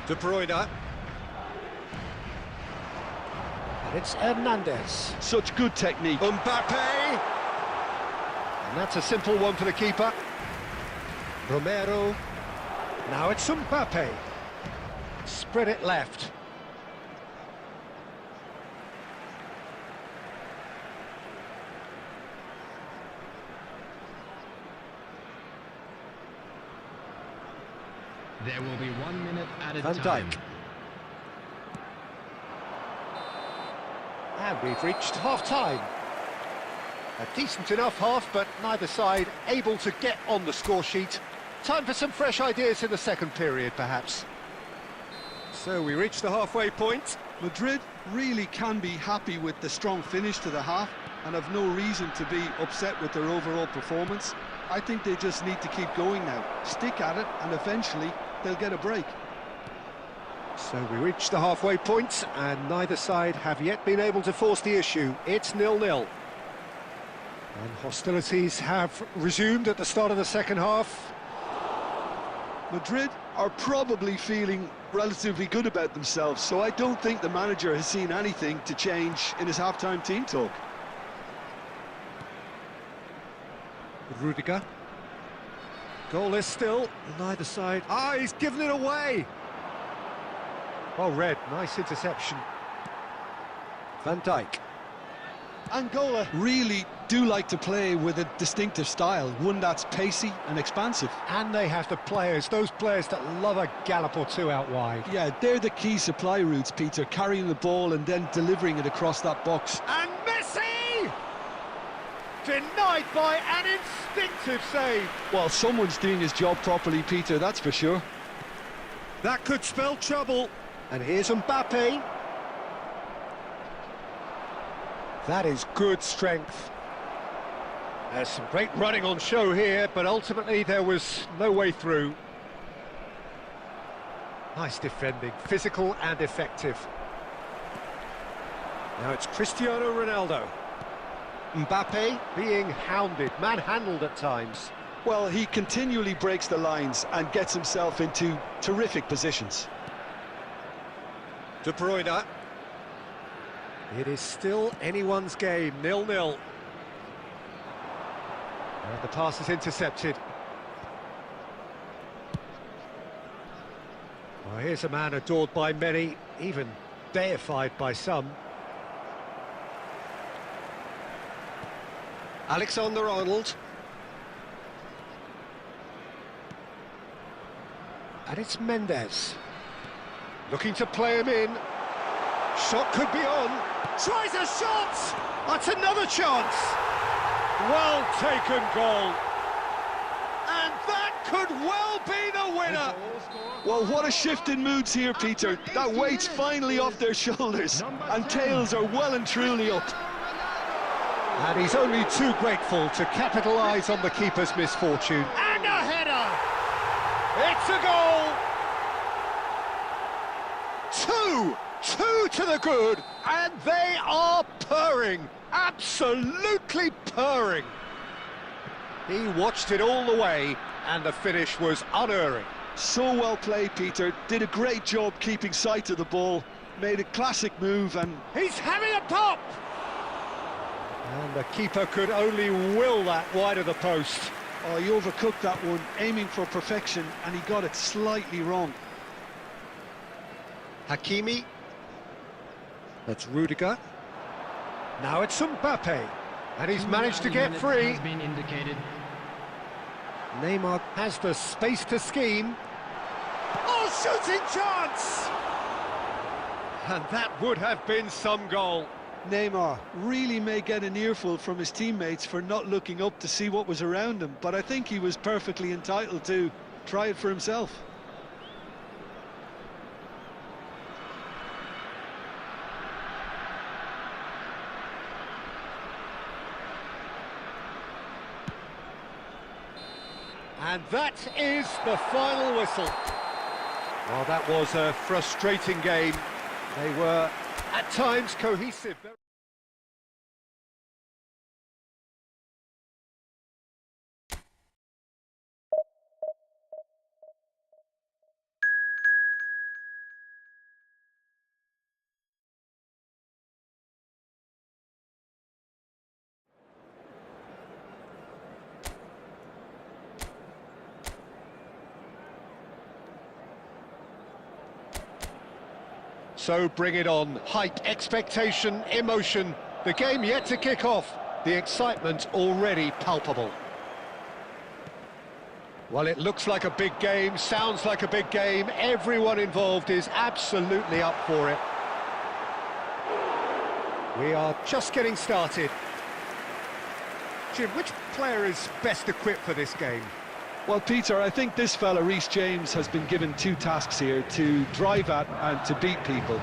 De Bruyne. And it's Hernandez. Such good technique. Mbappe! And that's a simple one for the keeper. Romero. Now it's Mbappe. Spread it left. There will be 1 minute added Van time. Dijk. And we've reached half-time. A decent enough half, but neither side able to get on the score sheet. Time for some fresh ideas in the second period, perhaps. So we reach the halfway point. Madrid really can be happy with the strong finish to the half and have no reason to be upset with their overall performance. I think they just need to keep going now, stick at it, and eventually they'll get a break. So we reach the halfway point, and neither side have yet been able to force the issue. It's 0-0. And hostilities have resumed at the start of the second half. Madrid are probably feeling relatively good about themselves, so I don't think the manager has seen anything to change in his half-time team talk. Rudiger. Goalless still, neither side. Ah, he's given it away! Oh, Red, nice interception. Van Dijk. Angola really do like to play with a distinctive style, one that's pacey and expansive. And they have the players, those players that love a gallop or two out wide. Yeah, they're the key supply routes, Peter, carrying the ball and then delivering it across that box. And Messi! Denied by an instinctive save. Well, someone's doing his job properly, Peter, that's for sure. That could spell trouble. And here's Mbappe. That is good strength. There's some great running on show here, but ultimately there was no way through. Nice defending, physical and effective. Now it's Cristiano Ronaldo. Mbappe being hounded, manhandled at times. Well, he continually breaks the lines and gets himself into terrific positions. De Bruyne. It is still anyone's game, 0-0. And the pass is intercepted. Well, here's a man adored by many, even deified by some. Alexander-Arnold. And it's Mendes. Looking to play him in. Shot could be on. Tries a shot! That's another chance. Well taken goal. And that could well be the winner. Well, what a shift in moods here, Peter. That weight's finally off their shoulders, and tails are well and truly up. And he's only too grateful to capitalise on the keeper's misfortune. And a header! It's a goal! Two to the good, and they are purring, absolutely purring. He watched it all the way, and the finish was unerring. So well played, Peter. Did a great job keeping sight of the ball. Made a classic move and... He's having a pop! And the keeper could only will that wide of the post. Oh, he overcooked that one, aiming for perfection, and he got it slightly wrong. Hakimi. That's Rudiger. Now it's Mbappe. And he's managed to get free. Has been indicated. Neymar has the space to scheme. Oh, shooting chance! And that would have been some goal. Neymar really may get an earful from his teammates for not looking up to see what was around him, but I think he was perfectly entitled to try it for himself. And that is the final whistle. Well, that was a frustrating game. They were, at times, cohesive. So bring it on. Hype, expectation, emotion. The game yet to kick off. The excitement already palpable. Well, it looks like a big game, sounds like a big game. Everyone involved is absolutely up for it. We are just getting started. Jim, which player is best equipped for this game? Well, Peter, I think this fella, Reece James, has been given two tasks here: to drive at and to beat people.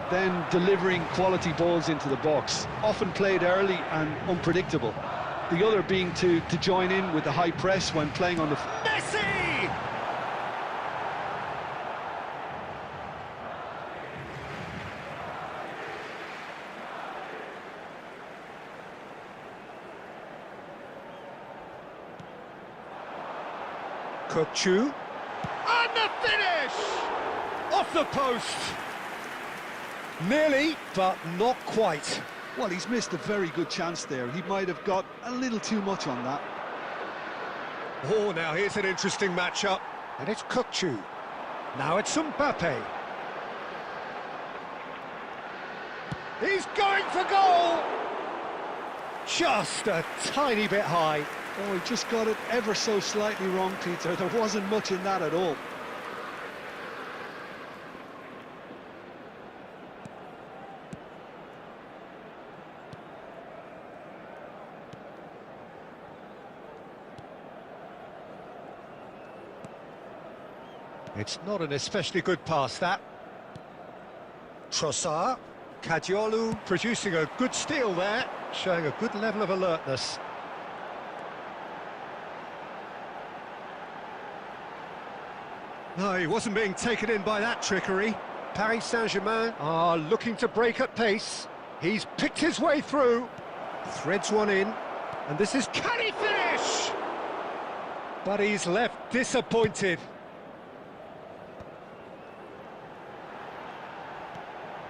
Then delivering quality balls into the box, often played early and unpredictable. The other being to join in with the high press when playing on the... Messi! Kukçu. And the finish! Off the post! Nearly, but not quite. Well, he's missed a very good chance there. He might have got a little too much on that. Oh, now here's an interesting matchup. And it's Kukçu. Now it's Mbappe. He's going for goal! Just a tiny bit high. Oh, he just got it ever so slightly wrong, Peter. There wasn't much in that at all. It's not an especially good pass, that. Trossard. Kadiolu producing a good steal there, showing a good level of alertness. No, he wasn't being taken in by that trickery. Paris Saint-Germain are looking to break at pace. He's picked his way through, threads one in, and this is... Can he finish? But he's left disappointed.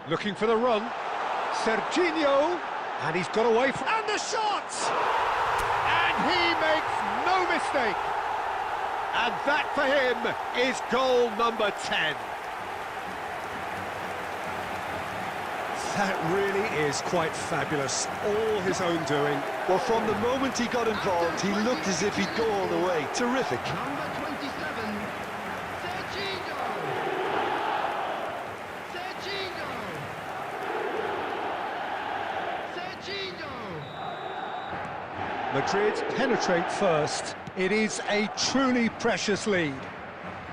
Looking for the run. Serginho, and he's got away from... And the shot! And he makes no mistake. And that for him is goal number 10. That really is quite fabulous. All his own doing. Well, from the moment he got involved, he looked as if he'd go all the way. Terrific. Number 27, Serginho. Serginho. Madrid penetrate first. It is a truly precious lead.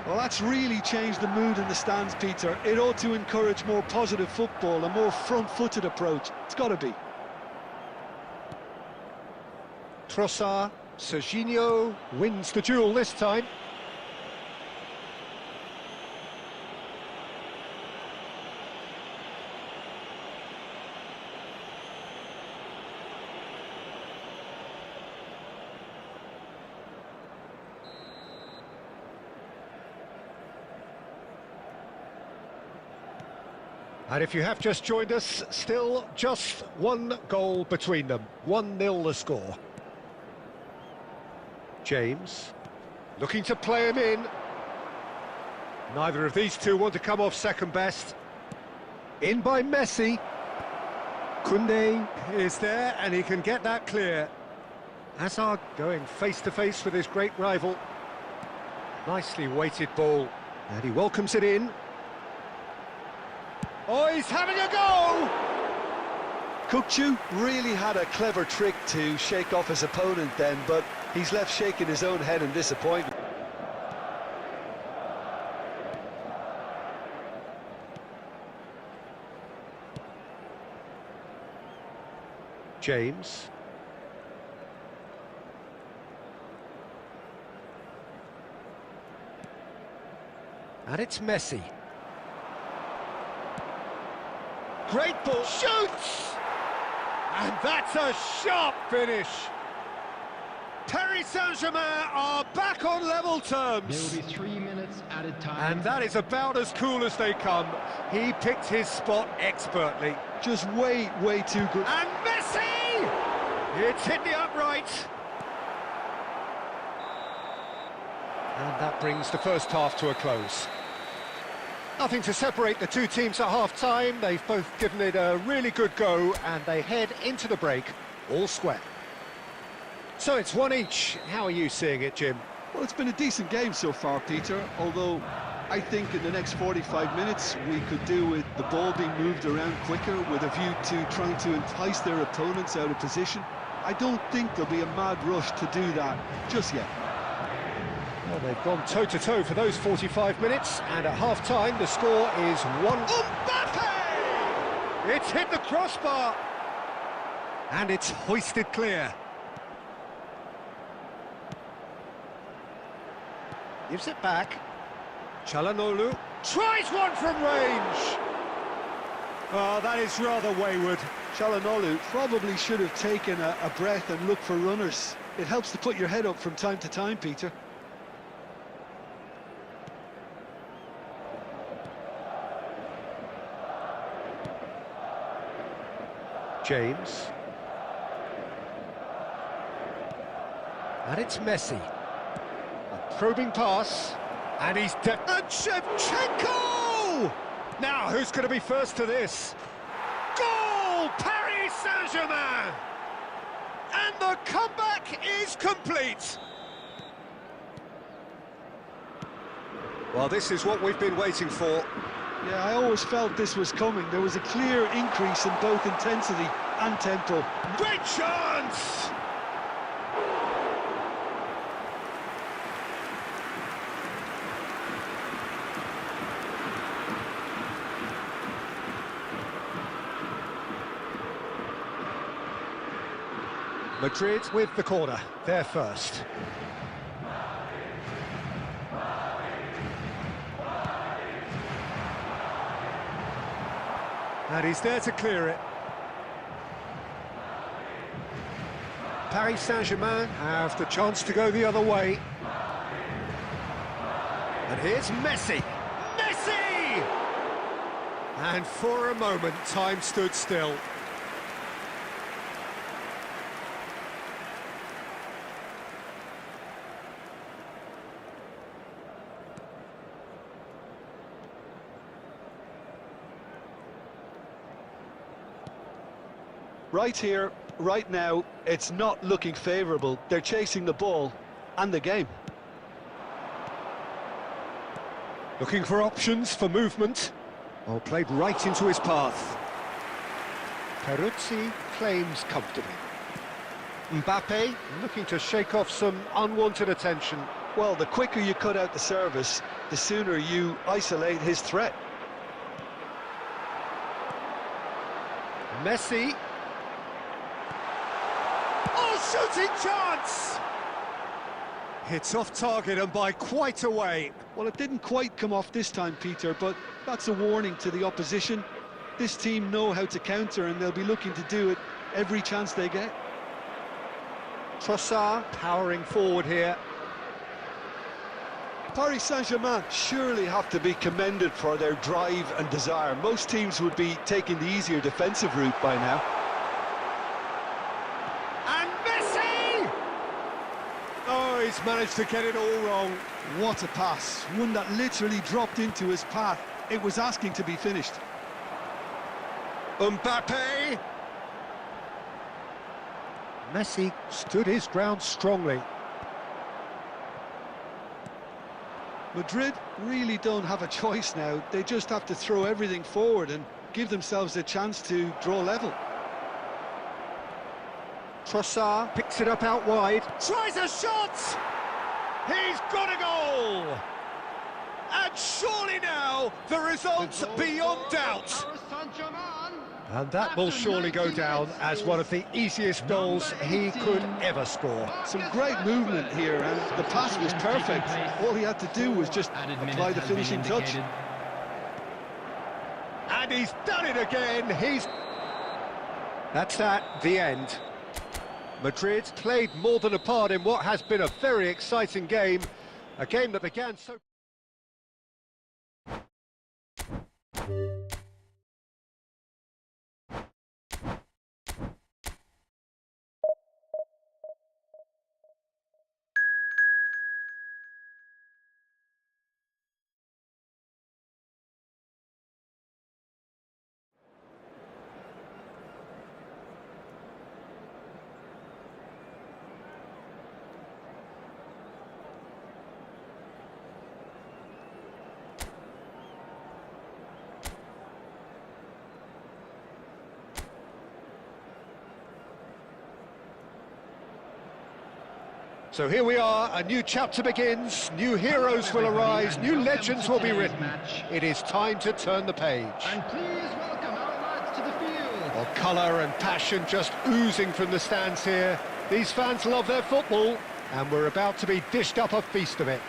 Well, that's really changed the mood in the stands, Peter. It ought to encourage more positive football, a more front-footed approach. It's got to be. Trossard, Serginho wins the duel this time. And if you have just joined us, still just one goal between them. 1-0 the score. James, looking to play him in. Neither of these two want to come off second best. In by Messi. Koundé is there, and he can get that clear. Hazard going face-to-face with his great rival. Nicely weighted ball, and he welcomes it in. Oh, he's having a go! Kukçu really had a clever trick to shake off his opponent then, but he's left shaking his own head in disappointment. James. And it's Messi. Great ball, shoots! And that's a sharp finish. Paris Saint-Germain are back on level terms. There will be 3 minutes added time. And that is about as cool as they come. He picked his spot expertly. Just way too good. And Messi! It's hit the upright. And that brings the first half to a close. Nothing to separate the two teams at half-time. They've both given it a really good go, and they head into the break all square. So it's one each. How are you seeing it, Jim? Well, it's been a decent game so far, Peter, although I think in the next 45 minutes we could do with the ball being moved around quicker with a view to trying to entice their opponents out of position. I don't think there'll be a mad rush to do that just yet. Well, they've gone toe-to-toe for those 45 minutes, and at half-time the score is 1... Mbappe! It's hit the crossbar! And it's hoisted clear. Gives it back. Çalhanoğlu tries one from range. Oh, that is rather wayward. Çalhanoğlu probably should have taken a breath and looked for runners. It helps to put your head up from time to time, Peter. James. And it's Messi. A probing pass. And he's... And Shevchenko! Now, who's going to be first to this? Goal! Paris Saint-Germain! And the comeback is complete! Well, this is what we've been waiting for. Yeah, I always felt this was coming. There was a clear increase in both intensity and tempo. Great chance! Madrid with the corner, they're first. And he's there to clear it. Paris Saint-Germain have the chance to go the other way. And here's Messi. Messi! And for a moment, time stood still. Right here, right now, it's not looking favourable. They're chasing the ball and the game. Looking for options for movement. Oh, played right into his path. Peruzzi claims comfortably. Mbappe looking to shake off some unwanted attention. Well, the quicker you cut out the service, the sooner you isolate his threat. Messi. Oh, shooting chance! It's off target and by quite a way. Well, it didn't quite come off this time, Peter, but that's a warning to the opposition. This team know how to counter, and they'll be looking to do it every chance they get. Trossard powering forward here. Paris Saint-Germain surely have to be commended for their drive and desire. Most teams would be taking the easier defensive route by now. And Messi! Oh, he's managed to get it all wrong. What a pass, one that literally dropped into his path. It was asking to be finished. Mbappe! Messi stood his ground strongly. Madrid really don't have a choice now. They just have to throw everything forward and give themselves a chance to draw level. Trossard picks it up out wide. Tries a shot! He's got a goal! And surely now, the result's beyond doubt. Paris Saint-Germain. And that will surely go down as one of the easiest goals he could ever score. Some great movement here, and the pass was perfect. All he had to do was just apply the finishing touch. And he's done it again. That's the end. Madrid played more than a part in what has been a very exciting game. A game that began so... So here we are, a new chapter begins, new heroes will arise, new legends will be written. It is time to turn the page. And please welcome our lads to the field. Well, colour and passion just oozing from the stands here. These fans love their football, and we're about to be dished up a feast of it.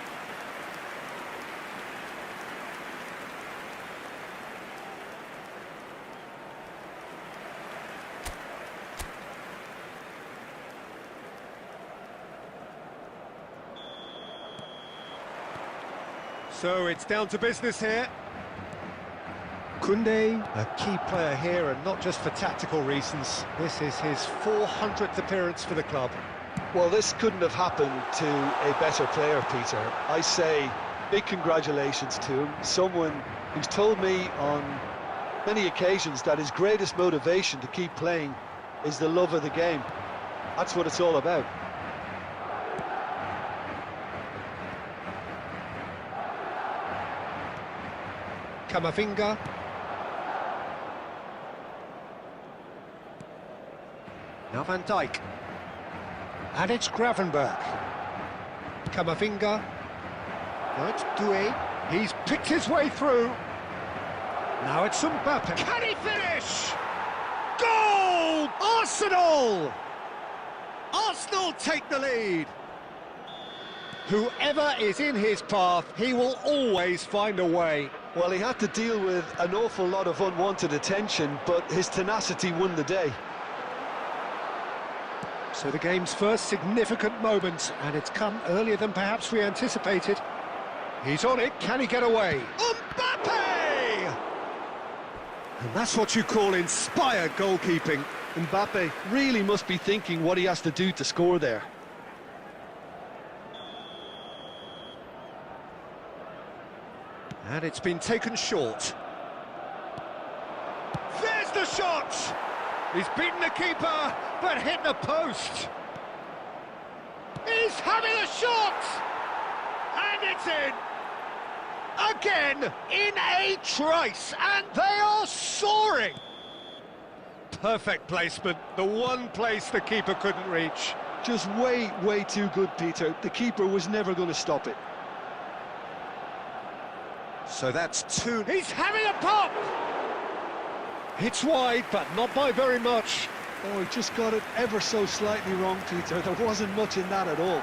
So it's down to business here. Koundé, a key player here, and not just for tactical reasons. This is his 400th appearance for the club. Well, this couldn't have happened to a better player, Peter. I say big congratulations to him. Someone who's told me on many occasions that his greatest motivation to keep playing is the love of the game. That's what it's all about. Camavinga. Now Van Dijk. And it's Gravenberch. Camavinga. Now it's Doué. He's picked his way through. Now it's Mbappe. Can he finish? Goal! Arsenal! Arsenal take the lead. Whoever is in his path, he will always find a way. Well, he had to deal with an awful lot of unwanted attention, but his tenacity won the day. So the game's first significant moment, and it's come earlier than perhaps we anticipated. He's on it, can he get away? Mbappe! And that's what you call inspired goalkeeping. Mbappe really must be thinking what he has to do to score there. And it's been taken short. There's the shot! He's beaten the keeper, but hit the post. He's having a shot! And it's in! Again, in a trice, and they are soaring! Perfect placement, the one place the keeper couldn't reach. Just way too good, Peter. The keeper was never going to stop it. So that's two. He's having a pop! It's wide, but not by very much. Oh, he just got it ever so slightly wrong, Peter. There wasn't much in that at all.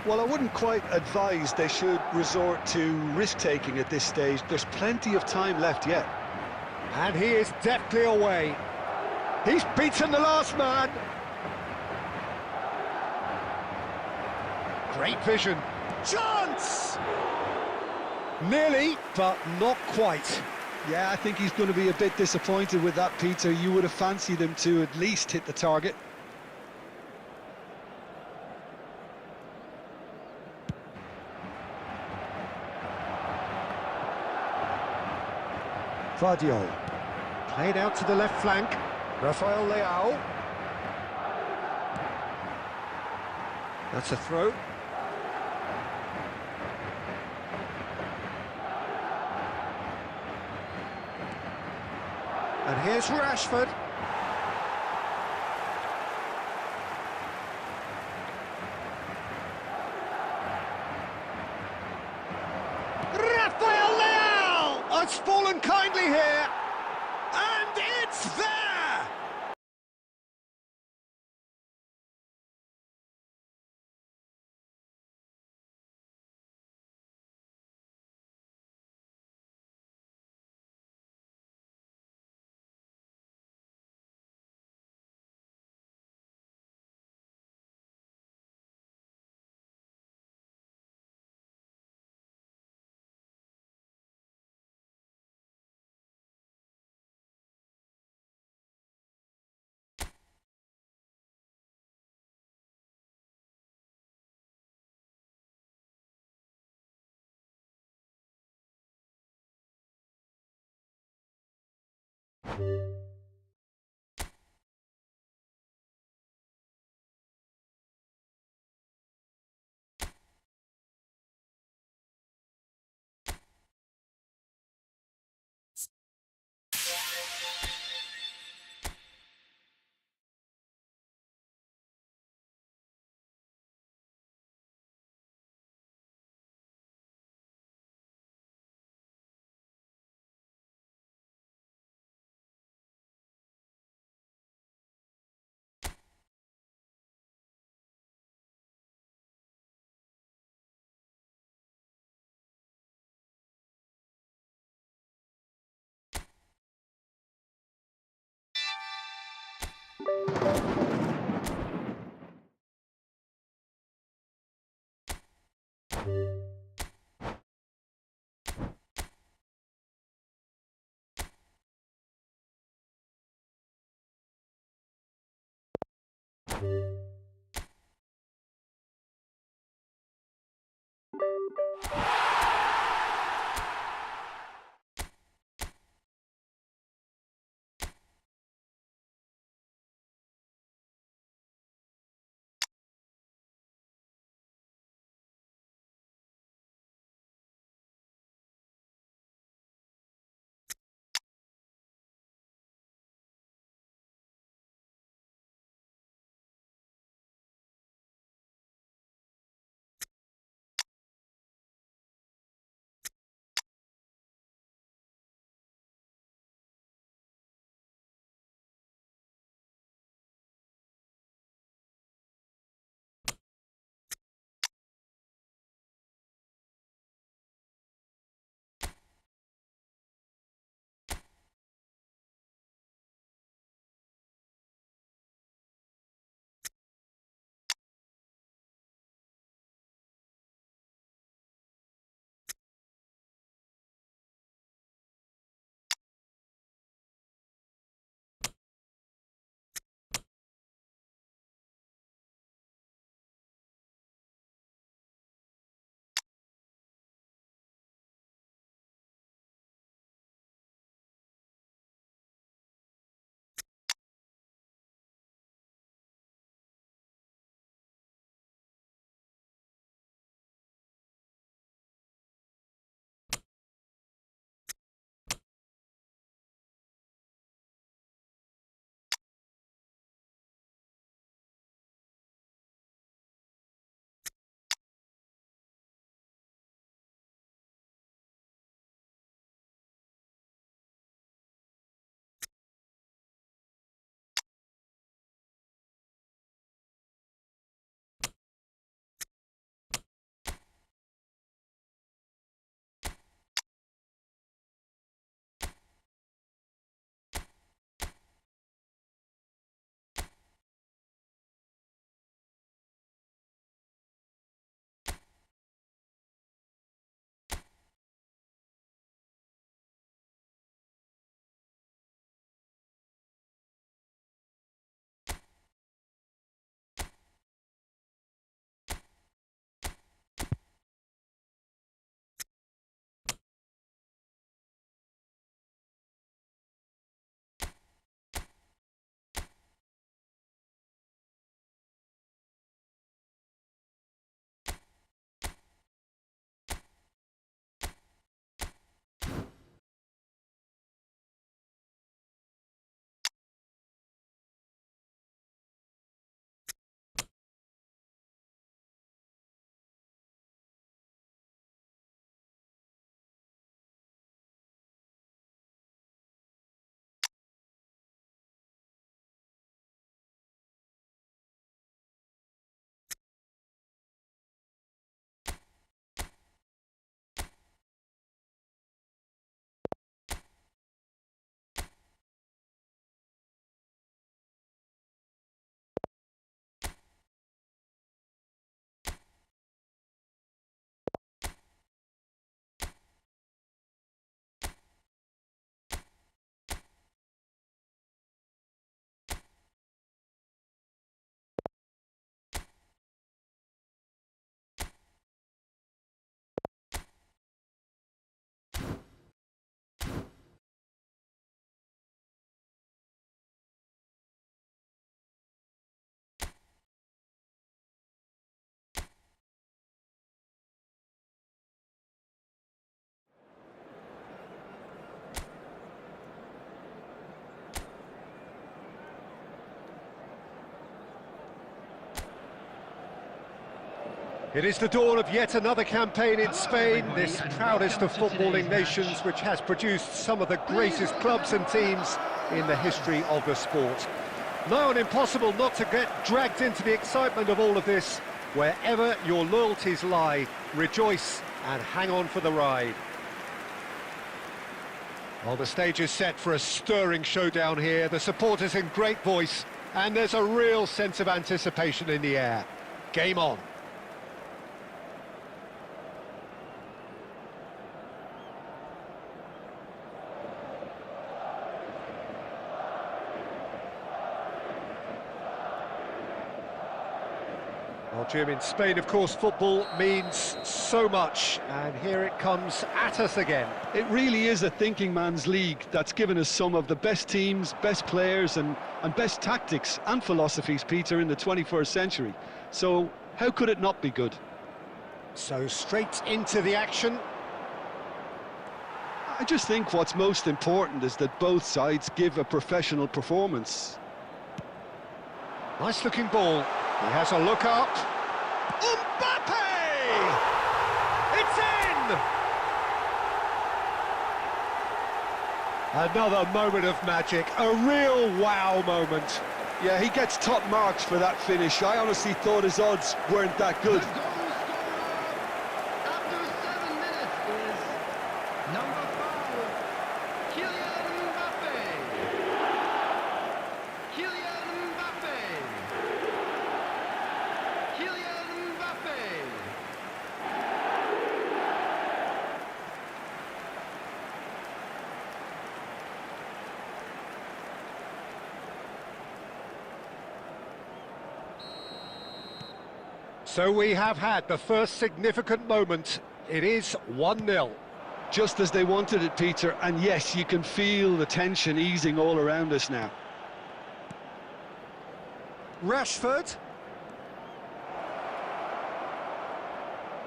Well, I wouldn't quite advise they should resort to risk-taking at this stage. There's plenty of time left yet. And he is deftly away. He's beaten the last man. Great vision. chance! Nearly, but not quite. Yeah, I think he's going to be a bit disappointed with that, Peter. You would have fancied him to at least hit the target. Vardio. Played out to the left flank. Rafael Leao. That's a throw. And here's Rashford. Rafael Leao! Oh, it's fallen kindly here. And it's there! It is the dawn of yet another campaign in Spain, this proudest of footballing nations, which has produced some of the greatest clubs and teams in the history of the sport. Now, and impossible not to get dragged into the excitement of all of this. Wherever your loyalties lie, rejoice and hang on for the ride. Well, the stage is set for a stirring showdown here. The supporters in great voice, and there's a real sense of anticipation in the air. Game on. Well, Jim, in Spain, of course, football means so much, and here it comes at us again. It really is a thinking man's league that's given us some of the best teams, best players and best tactics and philosophies, Peter, in the 21st century. So how could it not be good? So straight into the action. I just think what's most important is that both sides give a professional performance. Nice looking ball. He has a look up. Mbappe! It's in! Another moment of magic, a real wow moment. Yeah, he gets top marks for that finish. I honestly thought his odds weren't that good. The goal scorer after 7 minutes is number 5, Kylian Mbappe. Kylian Mbappe. Kylian Mbappe. So we have had the first significant moment. It is 1-0. Just as they wanted it, Peter, and yes, you can feel the tension easing all around us now. Rashford.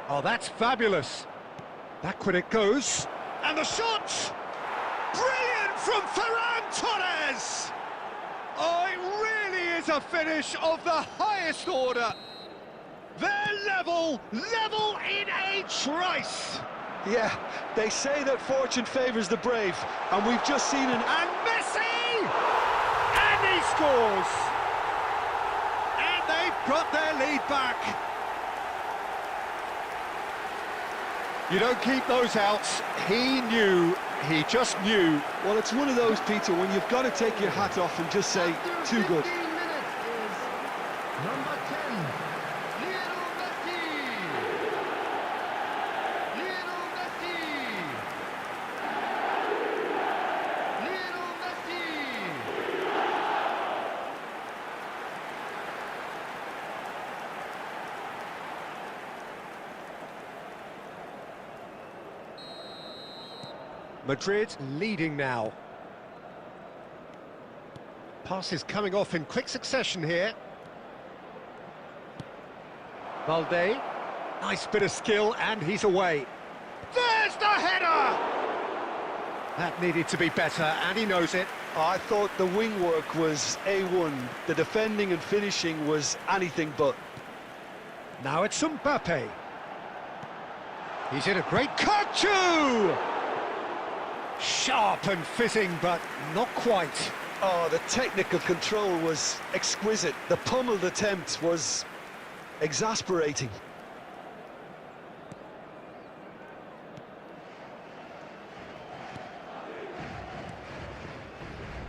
Oh, that's fabulous. Back when it goes. And the shot! Brilliant from Ferran Torres! Oh, it really is a finish of the highest order. They're level in a trice. Yeah, they say that fortune favours the brave, and we've just seen an... And Messi! And he scores! And they've got their lead back. You don't keep those outs. He knew, he just knew. Well, it's one of those, Peter, when you've got to take your hat off and just say, too good. 15 minutes is number 10, Lionel Messi. Lionel Messi. Lionel Messi. Madrid leading now. Pass is coming off in quick succession here. Valde. Nice bit of skill, and he's away. There's the header! That needed to be better, and he knows it. I thought the wing work was A1. The defending and finishing was anything but. Now it's Mbappe. He's in a great cut too! Sharp and fizzing, but not quite. Oh, the technical control was exquisite. The pummeled attempt was exasperating.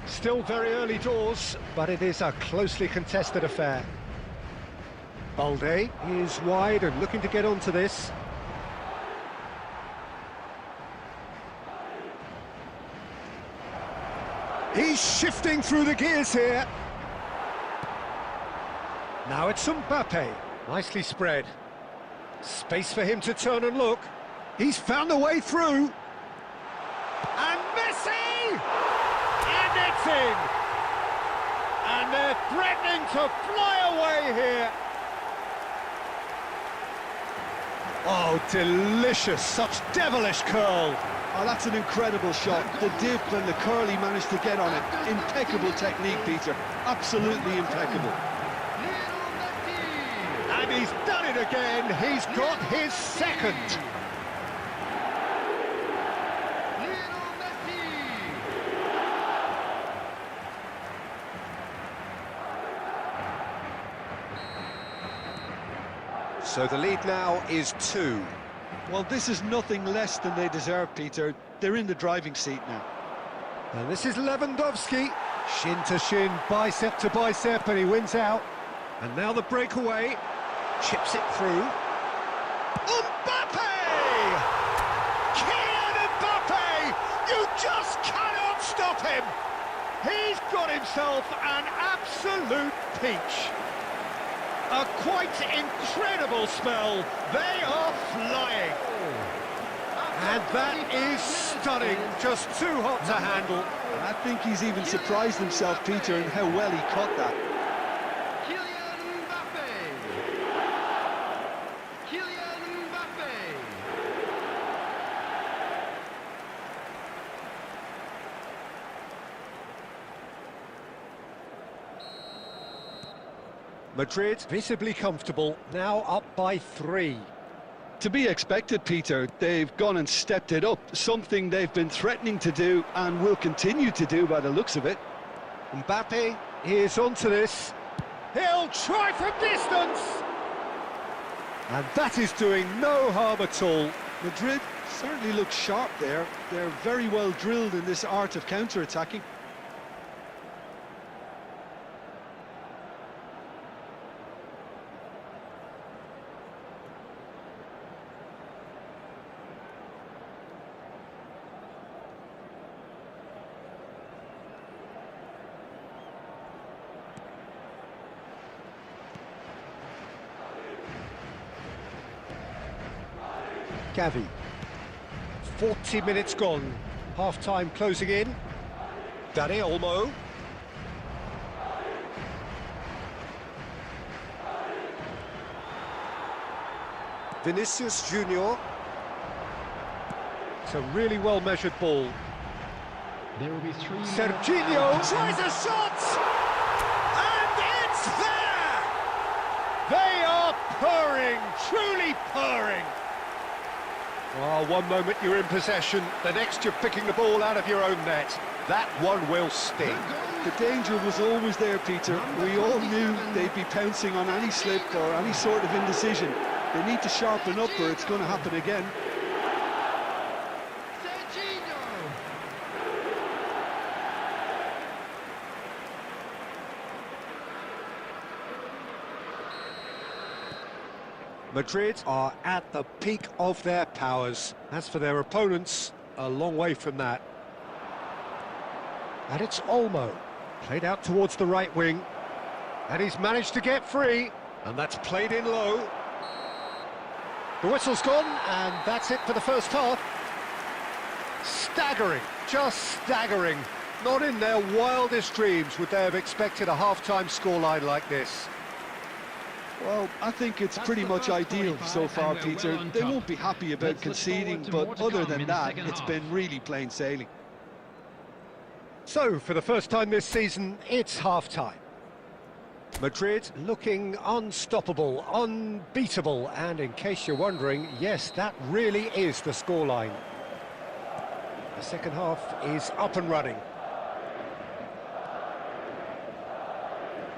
Still very early doors, but it is a closely contested affair. Balde is wide and looking to get onto this. He's shifting through the gears here. Now it's Mbappe. Nicely spread. Space for him to turn and look. He's found a way through. And Messi! And it's in! And they're threatening to fly away here. Oh, delicious. Such devilish curl. Oh, that's an incredible shot. The dip and the curl he managed to get on it. Impeccable technique, Peter. Absolutely impeccable. And he's done it again. He's got his second. Lionel Messi. So the lead now is 2. Well, this is nothing less than they deserve, Peter. They're in the driving seat now. And this is Lewandowski. Shin to shin, bicep to bicep, and he wins out. And now the breakaway. Chips it through. Mbappe! Kylian Mbappe! You just cannot stop him! He's got himself an absolute peach. A quite incredible spell. They are flying. And that is stunning. Just too hot to handle. And I think he's even surprised himself, Peter, in how well he caught that. Kylian Mbappe. Kylian Mbappe. Madrid visibly comfortable, now up by 3. To be expected, Peter. They've gone and stepped it up, something they've been threatening to do and will continue to do by the looks of it. Mbappe is onto this. He'll try from distance! And that is doing no harm at all. Madrid certainly looks sharp there. They're very well drilled in this art of counter-attacking. Gavi. 40 minutes gone. Half-time closing in. Dani Olmo. Vinicius Junior. It's a really well-measured ball. There will be 3. Serginho tries a shot! And it's there! They are purring, truly purring. Well, one moment you're in possession, the next you're picking the ball out of your own net. That one will sting. The danger was always there, Peter. We all knew they'd be pouncing on any slip or any sort of indecision. They need to sharpen up or it's going to happen again. Serginho. Madrid are at the peak of their powers. As for their opponents, a long way from that. And it's Olmo, played out towards the right wing. And he's managed to get free, and that's played in low. The whistle's gone, and that's it for the first half. Staggering, just staggering. Not in their wildest dreams would they have expected a half-time scoreline like this. Well, I think it's pretty much ideal so far, Peter. They won't be happy about conceding, but other than that, it's been really plain sailing. So, for the first time this season, it's half-time. Madrid looking unstoppable, unbeatable, and in case you're wondering, yes, that really is the scoreline. The second half is up and running.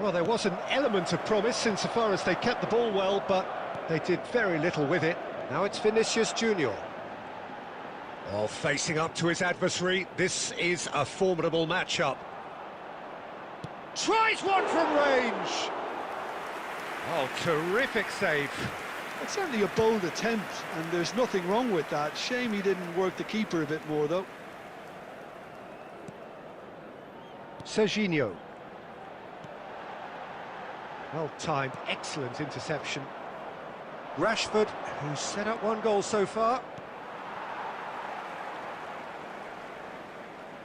Well, there was an element of promise insofar as they kept the ball well, but they did very little with it. Now it's Vinicius Junior. Oh, facing up to his adversary, this is a formidable matchup. Tries one from range! Oh, terrific save. It's certainly a bold attempt, and there's nothing wrong with that. Shame he didn't work the keeper a bit more, though. Serginho. Well timed, excellent interception. Rashford, who's set up one goal so far.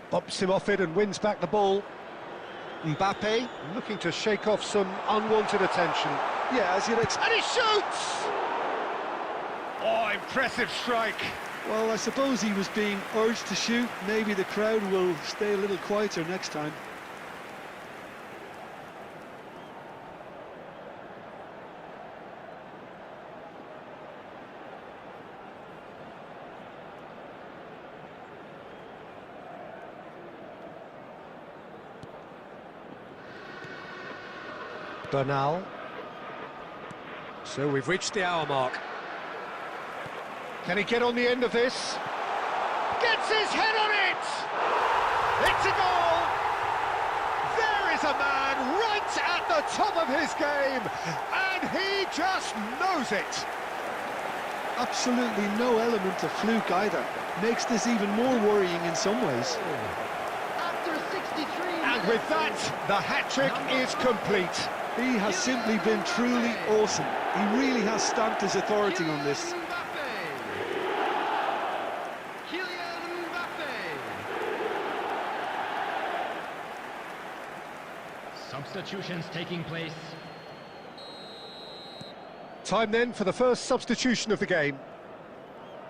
Bumps him off it and wins back the ball. Mbappe looking to shake off some unwanted attention. Yeah, as you'd expect. And he shoots! Oh, impressive strike. Well, I suppose he was being urged to shoot. Maybe the crowd will stay a little quieter next time. Bernal. So we've reached the hour mark. Can he get on the end of this? Gets his head on it! It's a goal! There is a man right at the top of his game, and he just knows it! Absolutely no element of fluke either. Makes this even more worrying in some ways. After 63 And with that, the hat-trick is complete. He has simply been truly awesome. He really has stamped his authority on this. Kylian Mbappe. Substitutions taking place. Time then for the first substitution of the game.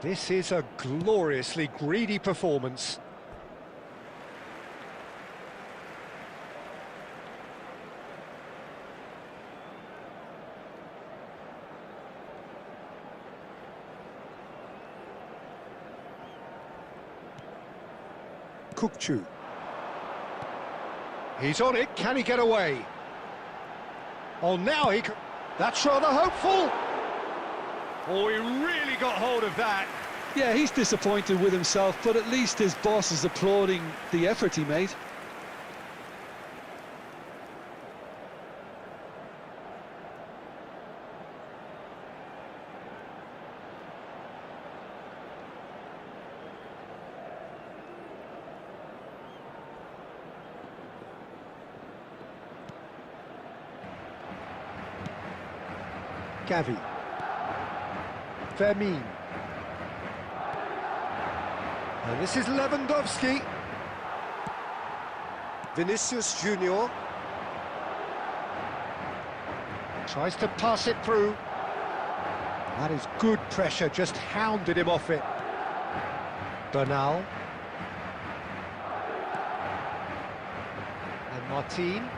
This is a gloriously greedy performance. Kukçu. He's on it, can he get away? Oh, now he can... That's rather hopeful! Oh, he really got hold of that. Yeah, he's disappointed with himself, but at least his boss is applauding the effort he made. Gavi. Vermin. And this is Lewandowski. Vinicius Junior. Tries to pass it through. That is good pressure, just hounded him off it. Bernal. And Martin.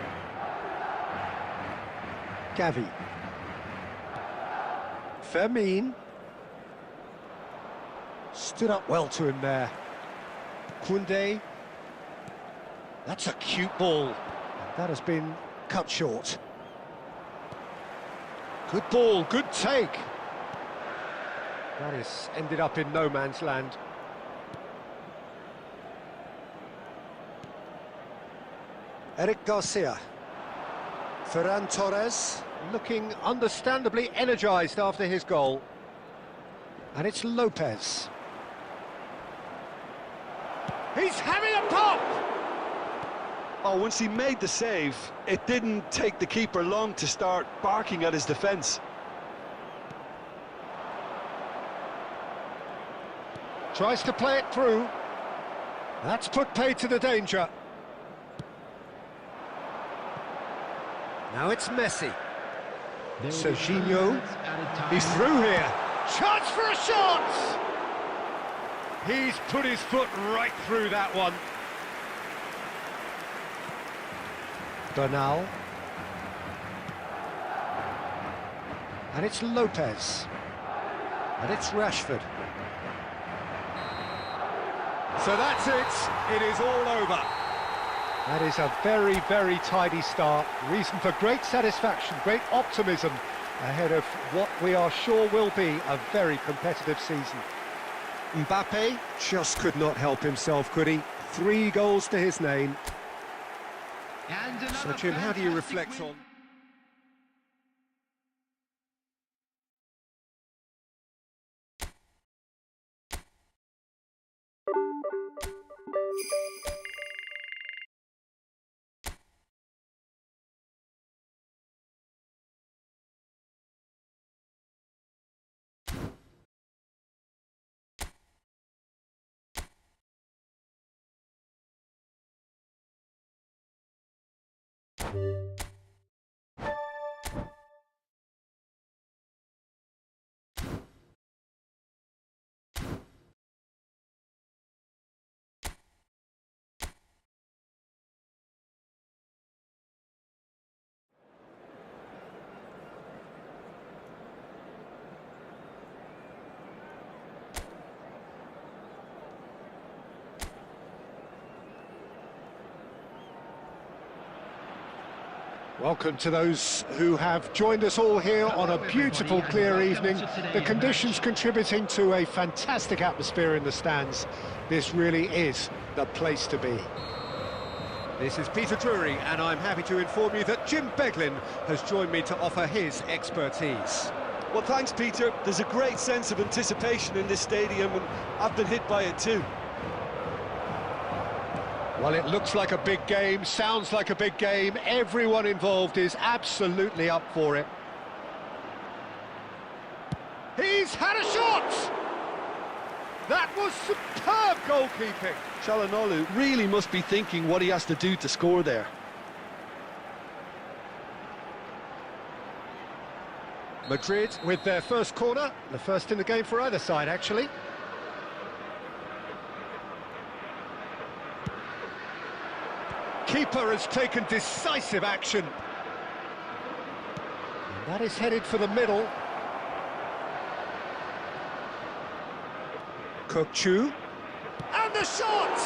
Gavi. Vermin. Stood up well to him there. Koundé. That's a cute ball. That has been cut short. Good ball, good take. That is ended up in no man's land. Eric Garcia. Ferran Torres, looking understandably energised after his goal. And it's Lopez. He's having a pop! Oh, once he made the save, it didn't take the keeper long to start barking at his defence. Tries to play it through. That's put paid to the danger. Now it's Messi. Serginho. He's through here. Chance for a shot! He's put his foot right through that one. Bernal. And it's Lopez. And it's Rashford. So that's it. It is all over. That is a very, very tidy start. Reason for great satisfaction, great optimism ahead of what we are sure will be a very competitive season. Mbappe just could not help himself, could he? 3 goals to his name. So, Jim, how do you reflect on... Welcome to those who have joined us all here on a beautiful, clear evening. The conditions contributing to a fantastic atmosphere in the stands. This really is the place to be. This is Peter Drury, and I'm happy to inform you that Jim Beglin has joined me to offer his expertise. Well, thanks, Peter. There's a great sense of anticipation in this stadium, and I've been hit by it too. Well, it looks like a big game, sounds like a big game. Everyone involved is absolutely up for it. He's had a shot! That was superb goalkeeping. Çalhanoğlu really must be thinking what he has to do to score there. Madrid with their first corner, the first in the game for either side, actually. Keeper has taken decisive action. And that is headed for the middle. Kokchu. And the shot!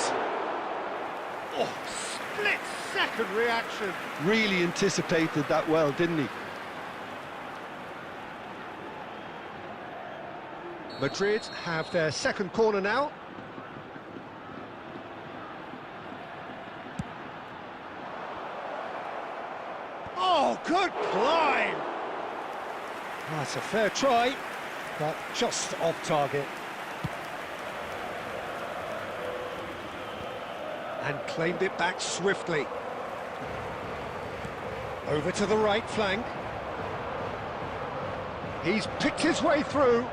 Oh, split-second reaction. Really anticipated that well, didn't he? Madrid have their second corner now. Oh, good climb! Oh, that's a fair try, but just off target. And claimed it back swiftly. Over to the right flank. He's picked his way through.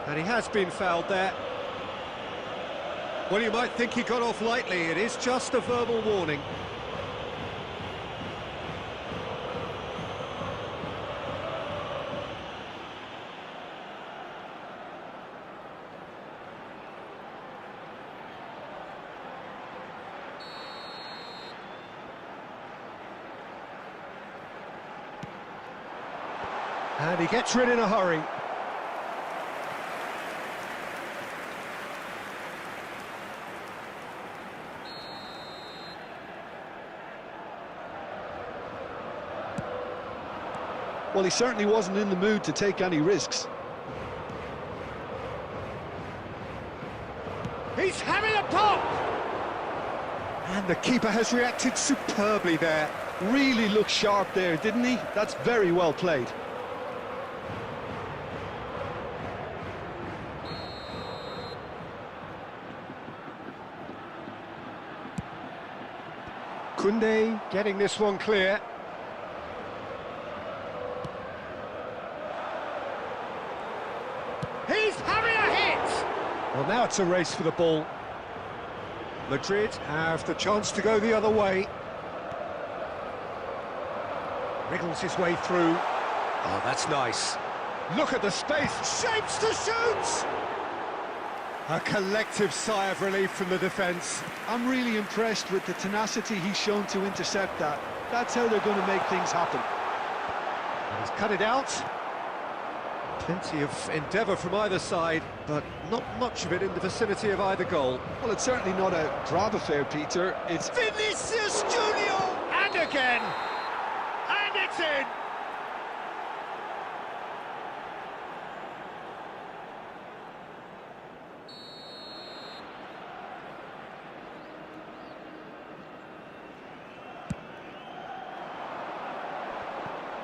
And he has been fouled there. Well, you might think he got off lightly. It is just a verbal warning. And he gets rid in a hurry. Well, he certainly wasn't in the mood to take any risks. He's having a pop! And the keeper has reacted superbly there. Really looked sharp there, didn't he? That's very well played. Koundé getting this one clear. He's having a hit! Well, now it's a race for the ball. Madrid have the chance to go the other way. Wriggles his way through. Oh, that's nice. Look at the space, shapes to shoot! A collective sigh of relief from the defence. I'm really impressed with the tenacity he's shown to intercept that. That's how they're going to make things happen. And he's cut it out. Plenty of endeavour from either side, but not much of it in the vicinity of either goal. Well, it's certainly not a grab affair, Peter. It's Vinicius Junior! And again! And it's in!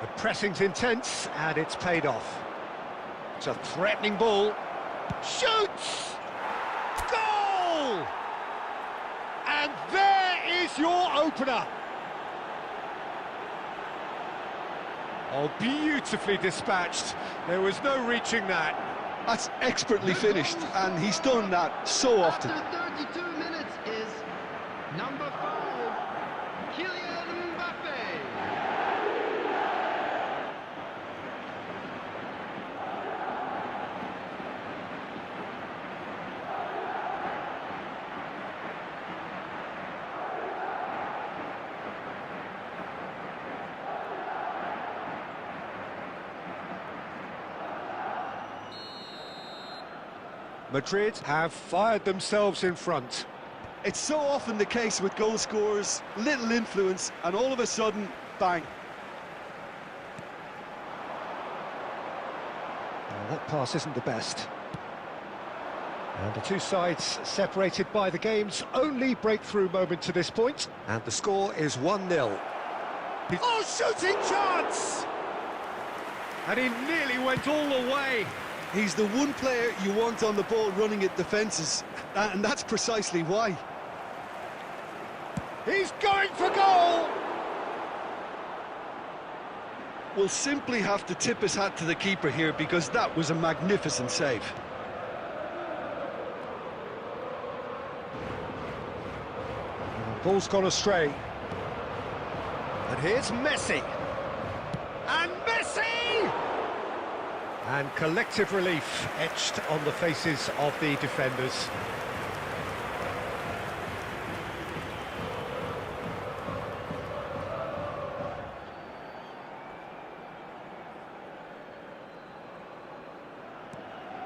The pressing's intense, and it's paid off. It's a threatening ball. Shoots! Goal! And there is your opener. Oh, beautifully dispatched. There was no reaching that. That's expertly finished, and he's done that so often. After 32 minutes is number 5, Kylian Mbappe. Madrid have fired themselves in front. It's so often the case with goal scorers, little influence, and all of a sudden, bang. That pass isn't the best. And the two sides separated by the game's only breakthrough moment to this point. And the score is 1-0. Oh, shooting chance! And he nearly went all the way. He's the one player you want on the ball running at defences, and that's precisely why. He's going for goal! We'll simply have to tip his hat to the keeper here because that was a magnificent save. Ball's gone astray. And here's Messi. And Messi! And collective relief etched on the faces of the defenders.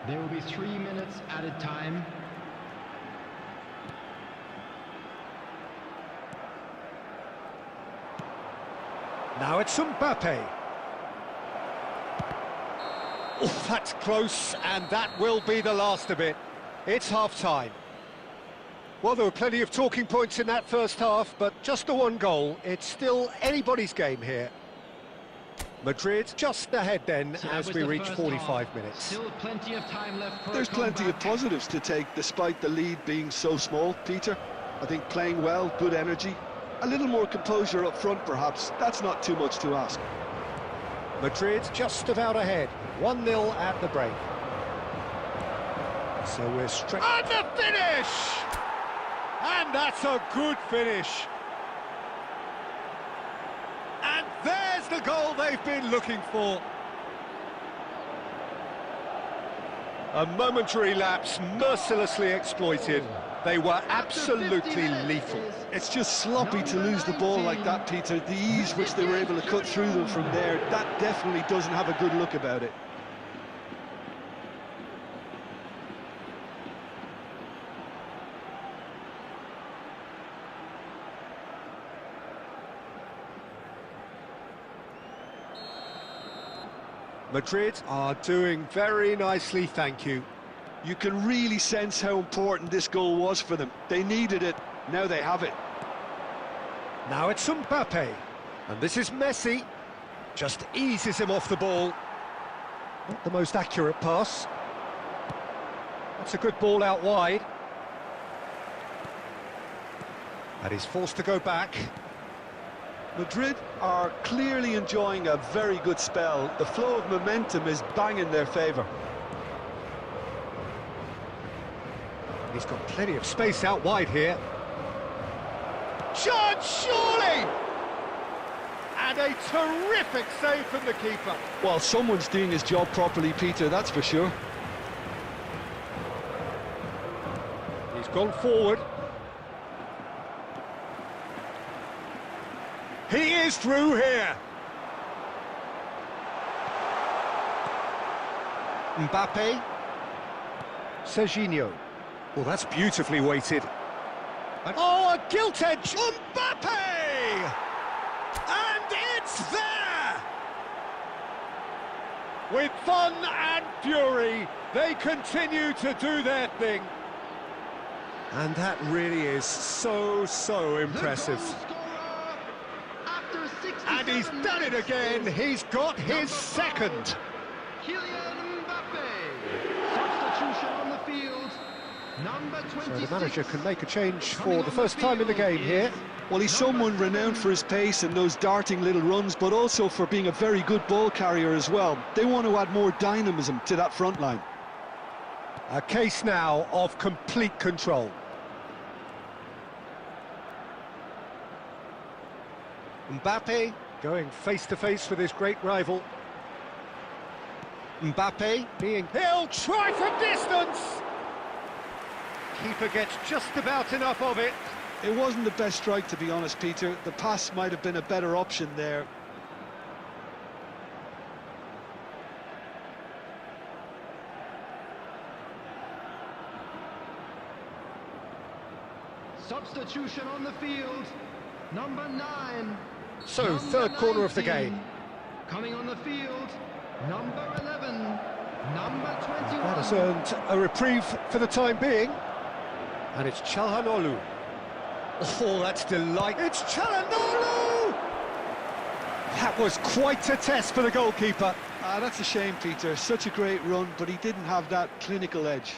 There will be 3 minutes added time. Now it's Mbappe. Oh, that's close, and that will be the last of it. It's half-time. Well, there were plenty of talking points in that first half, but just the one goal. It's still anybody's game here. Madrid just ahead then So as that we was the reach first 45 half. minutes. Still plenty of time left for There's a plenty of comeback. positives to take despite the lead being so small, Peter. I think playing well, good energy. A little more composure up front, perhaps. That's not too much to ask. Madrid just about ahead, 1-0 at the break. So we're straight... And the finish! And that's a good finish. And there's the goal they've been looking for. A momentary lapse mercilessly exploited. They were absolutely lethal. It's just sloppy to lose the ball like that, Peter. The ease which they were able to cut through them from there, that definitely doesn't have a good look about it. Madrid are doing very nicely, thank you. You can really sense how important this goal was for them. They needed it, now they have it. Now it's Mbappe, and this is Messi. Just eases him off the ball. Not the most accurate pass. That's a good ball out wide. And he's forced to go back. Madrid are clearly enjoying a very good spell. The flow of momentum is bang in their favour. He's got plenty of space out wide here. Chance, surely! And a terrific save from the keeper. Well, someone's doing his job properly, Peter, that's for sure. He's gone forward. He is through here. Mbappe. Serginho. Well, that's beautifully weighted. Oh, a gilt edge! Mbappe! And it's there! With fun and fury, they continue to do their thing. And that really is so impressive. The goal scorer after 67 And he's done it again. He's got his second. Kylian Mbappe. Substitution on the field. Number 26. So the manager can make a change for the first time in the game here. Well, he's someone renowned for his pace and those darting little runs, but also for being a very good ball carrier as well. They want to add more dynamism to that front line. A case now of complete control. Mbappe going face-to-face with his great rival. Mbappe being... He'll try for distance! Keeper gets just about enough of it. It wasn't the best strike, to be honest, Peter. The pass might have been a better option there. Substitution on the field. Number 9. So, third corner of the 19. game. Coming on the field, number 11, number 21. That has earned a reprieve for the time being. And it's Çalhanoğlu. Oh, that's delightful. It's Çalhanoğlu! That was quite a test for the goalkeeper. That's a shame, Peter. Such a great run, but he didn't have that clinical edge.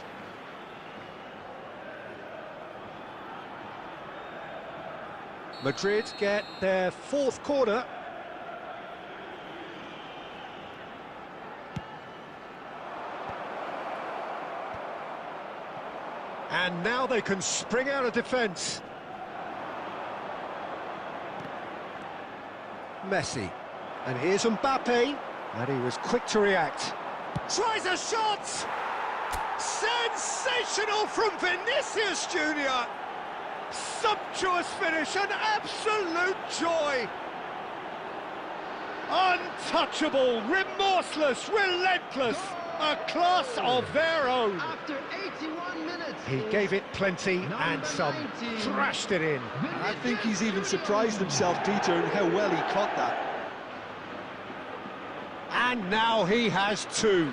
Madrid get their fourth corner. And now they can spring out of defence. Messi. And here's Mbappe. And he was quick to react. Tries a shot! Sensational from Vinicius Junior! Sumptuous finish, an absolute joy! Untouchable, remorseless, relentless, a class of their own. After 81 minutes. He gave it plenty and some, 19. thrashed it in. I think he's even surprised himself, Peter, in how well he caught that. And now he has two.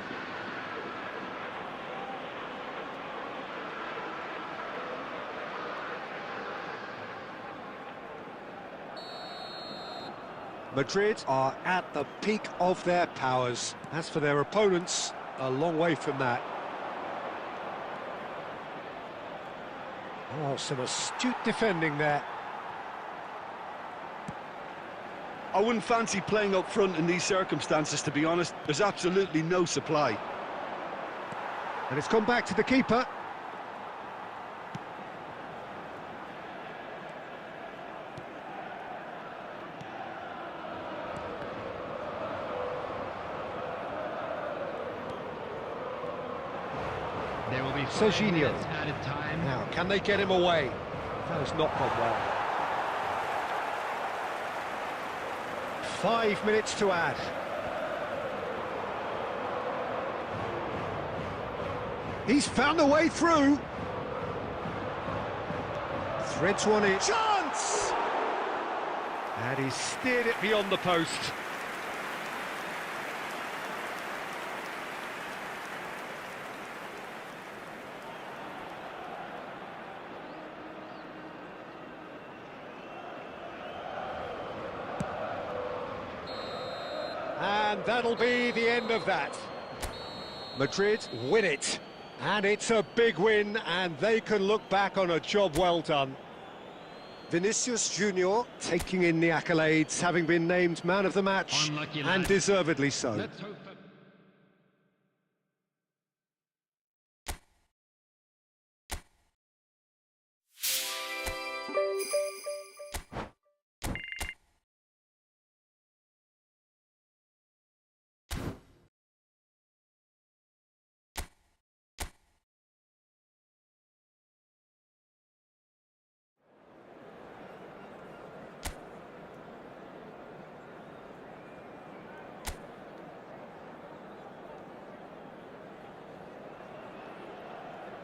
Madrid are at the peak of their powers. As for their opponents, a long way from that. Oh, some astute defending there. I wouldn't fancy playing up front in these circumstances, to be honest. There's absolutely no supply. And it's gone back to the keeper. There will be 5 Serginho. minutes added time. Now, can they get him away? That has not gone well. 5 minutes to add. He's found a way through. Threads one in. Chance! And he steered it beyond the post. And that'll be the end of that. Madrid win it. And it's a big win, and they can look back on a job well done. Vinicius Junior taking in the accolades, having been named man of the match, Unlucky and lad. deservedly so. Let's hope that...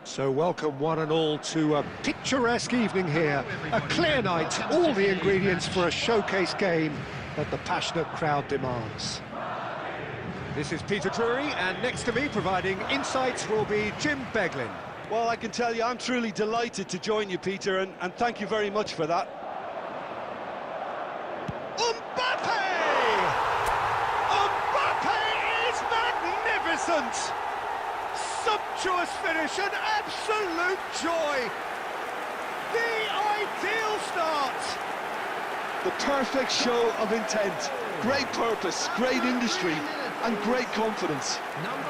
So welcome one and all to a picturesque evening here. A clear night, all the ingredients for a showcase game that the passionate crowd demands. This is Peter Drury, and next to me providing insights will be Jim Beglin. Well, I can tell you, I'm truly delighted to join you, Peter, and thank you very much for that. Mbappe! Mbappe is magnificent! Sumptuous finish, an absolute joy! The ideal start! The perfect show of intent. Great purpose, great industry, and great confidence. Number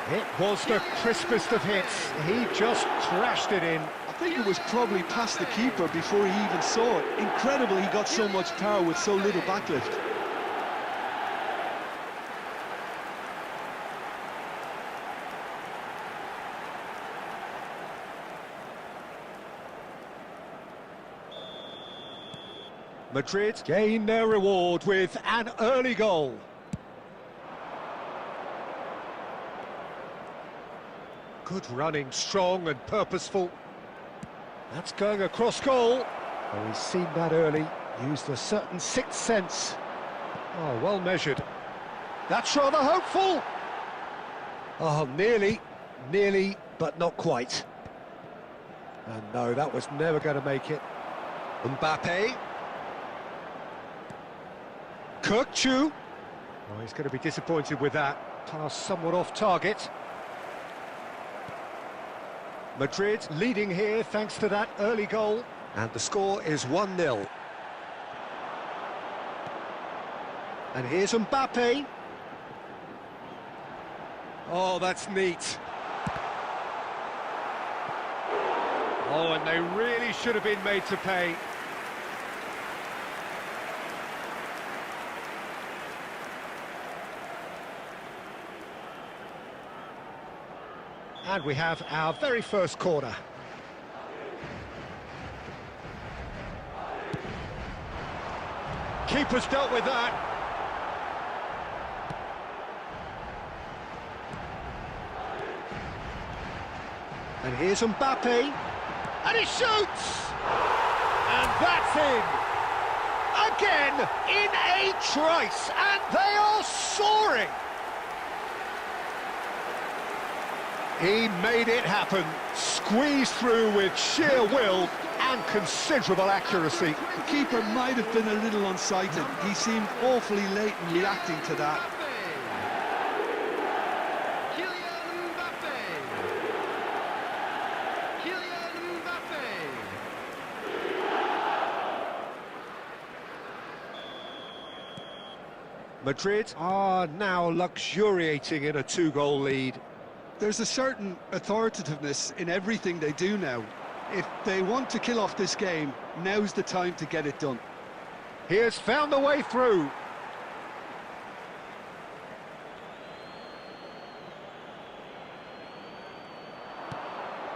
5. It was the crispest of hits. He just crashed it in. I think it was probably past the keeper before he even saw it. Incredible he got so much power with so little backlift. Madrid gain their reward with an early goal. Good running, strong and purposeful. That's going across goal. Oh, he's seen that early. Used a certain sixth sense. Oh, well measured. That's rather hopeful. Oh, nearly, but not quite. And no, that was never going to make it. Mbappe. Kirkchu. Oh, he's going to be disappointed with that. Pass somewhat off target. Madrid leading here thanks to that early goal. And the score is 1-0. And here's Mbappe. Oh, that's neat. Oh, and they really should have been made to pay. And we have our very first corner. Keeper's dealt with that. And here's Mbappe. And he shoots! And that's in! Again, in a trice, and they are soaring! He made it happen, squeezed through with sheer will and considerable accuracy. The keeper might have been a little unsighted. He seemed awfully late in reacting to that. Madrid are now luxuriating in a two-goal lead. There's a certain authoritativeness in everything they do now. If they want to kill off this game, now's the time to get it done. He has found the way through.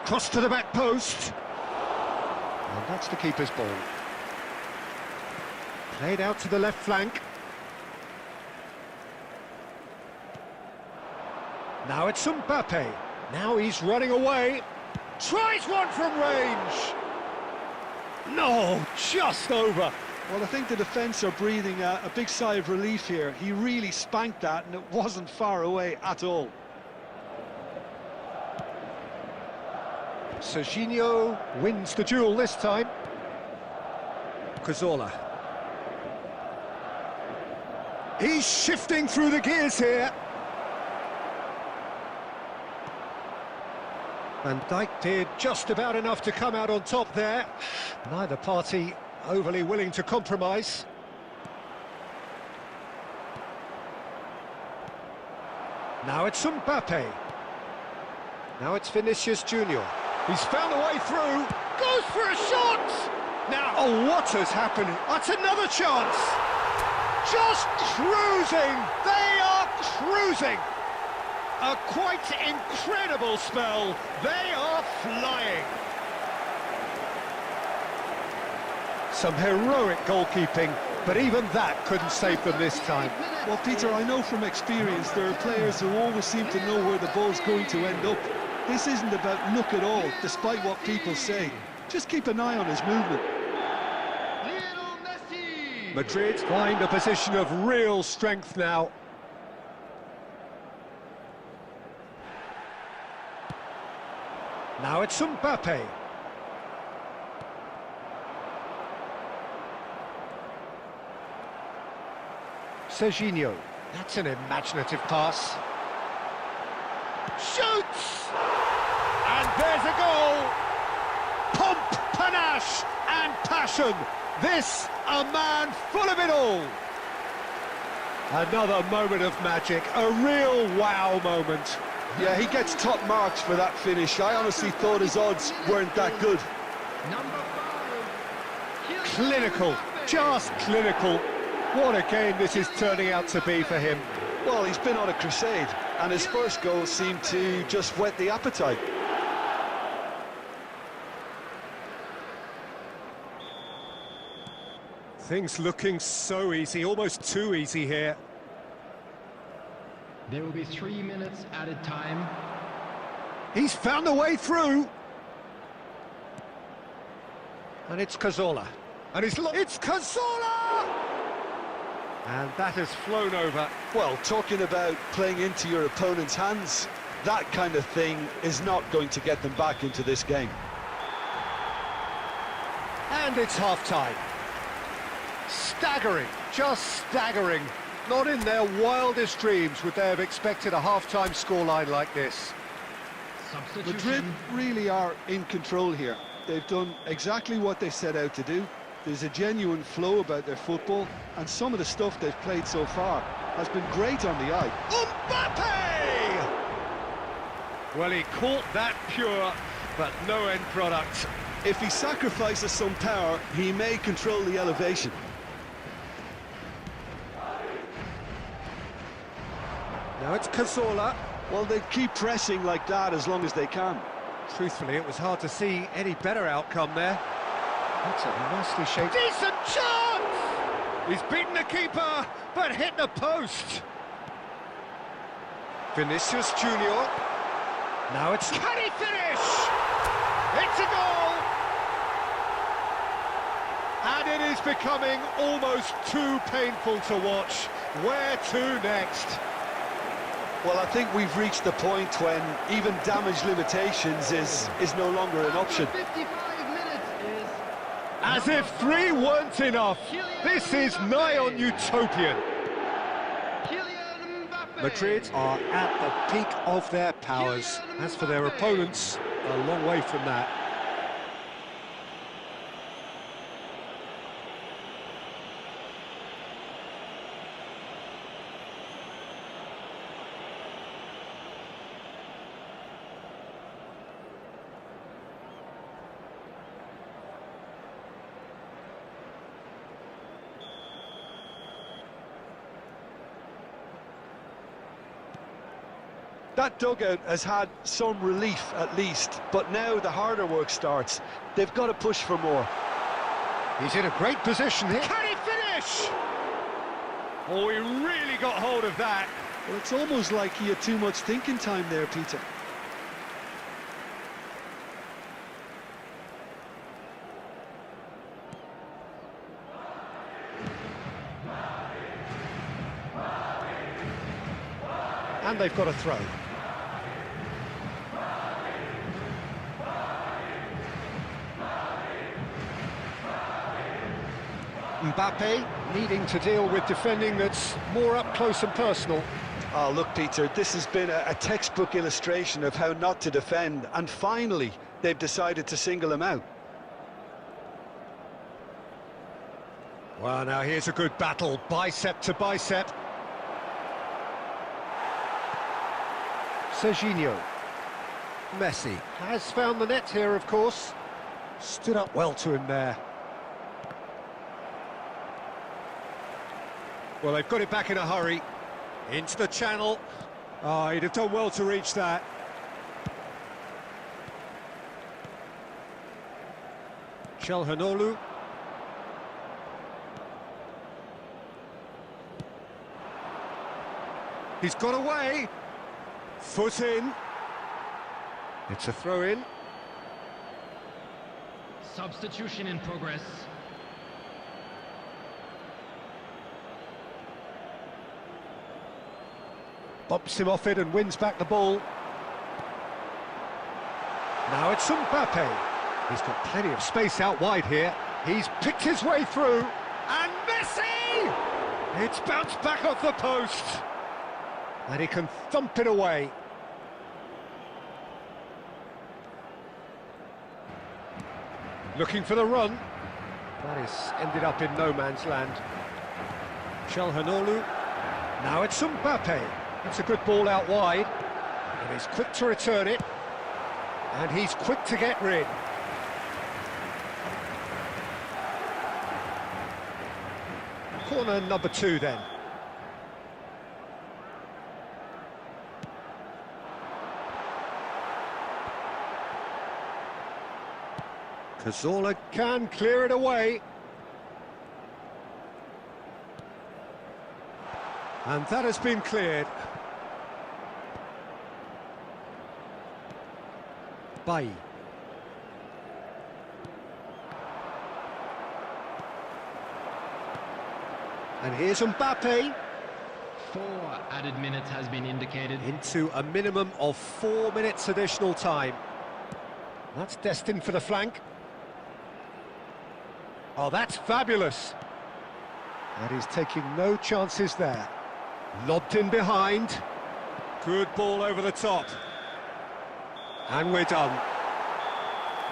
Cross to the back post. And that's the keeper's ball. Played out to the left flank. Now it's Mbappe. Now he's running away. Tries one from range. No, just over. Well, I think the defence are breathing a big sigh of relief here. He really spanked that, and it wasn't far away at all. Serginho wins the duel this time. Cazorla. He's shifting through the gears here. Van Dijk did just about enough to come out on top there. Neither party overly willing to compromise. Now it's Mbappe. Now it's Vinicius Junior. He's found a way through. Goes for a shot! Now, oh, what has happened? That's another chance! Just cruising! They are cruising! A quite incredible spell. They are flying. Some heroic goalkeeping, but even that couldn't save them this time. Well, Peter, I know from experience there are players who always seem to know where the ball's going to end up. This isn't about luck at all, despite what people say. Just keep an eye on his movement. Madrid find a position of real strength now. Now it's Mbappe. Serginho. That's an imaginative pass. Shoots! And there's a goal! Pomp, panache and passion. This, a man full of it all. Another moment of magic, a real wow moment. Yeah, he gets top marks for that finish. I honestly thought his odds weren't that good. Clinical, just clinical. What a game this is turning out to be for him. Well, he's been on a crusade, and his first goal seemed to just whet the appetite. Things looking so easy, almost too easy here. There will be 3 minutes added time. He's found a way through. And it's Cazorla. And it's Cazorla! And that has flown over. Well, talking about playing into your opponent's hands, that kind of thing is not going to get them back into this game. And it's half-time. Staggering, just staggering. Not in their wildest dreams would they have expected a half-time scoreline like this. Madrid really are in control here. They've done exactly what they set out to do. There's a genuine flow about their football, and some of the stuff they've played so far has been great on the eye. Mbappe! Well, he caught that pure, but no end product. If he sacrifices some power, he may control the elevation. Now it's Cazorla. Well, they keep pressing like that as long as they can. Truthfully, it was hard to see any better outcome there. That's a nicely shaped... Decent chance! He's beaten the keeper, but hit the post. Vinicius Junior. Now it's... Can he finish? It's a goal! And it is becoming almost too painful to watch. Where to next? Well, I think we've reached the point when even damage limitations is no longer an option. 55 minutes is... As if 3 weren't enough. This is nigh on utopian. Kylian Mbappe. Madrid are at the peak of their powers. As for their opponents, a long way from that. That dugout has had some relief at least, but now the harder work starts. They've got to push for more. He's in a great position here. Can he finish? Oh, he really got hold of that. Well, it's almost like he had too much thinking time there, Peter. And they've got a throw. Mbappe needing to deal with defending that's more up close and personal. Oh, look, Peter, this has been a textbook illustration of how not to defend, and finally they've decided to single him out. Well, now here's a good battle, bicep to bicep. Serginho. Messi has found the net here, of course. Stood up well to him there. Well, they've got it back in a hurry. Into the channel. Oh, he'd have done well to reach that. Calhanoglu. He's got away. Foot in. It's a throw-in. Substitution in progress. Bumps him off it and wins back the ball. Now it's Mbappe. He's got plenty of space out wide here. He's picked his way through. And Messi! It's bounced back off the post. And he can thump it away. Looking for the run. That is ended up in no man's land. Calhanoglu. Now it's Mbappe. It's a good ball out wide. And he's quick to return it. And he's quick to get rid. Corner number 2 then. Cazorla can clear it away. And that has been cleared. Bailly. And here's Mbappe 4 added minutes has been indicated. into a minimum of 4 minutes additional time. That's destined for the flank. Oh, that's fabulous. And he's taking no chances there. Lobbed in behind. Good ball over the top. And we're done.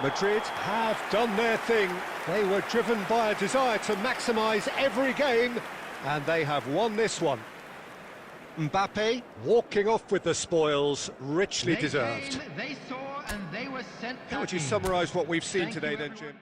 Madrid have done their thing. They were driven by a desire to maximise every game, and they have won this one. Mbappe walking off with the spoils, richly They deserved. came, they saw, and they were sent How would you packing. summarise what we've seen Thank today you, then, everyone. Jim?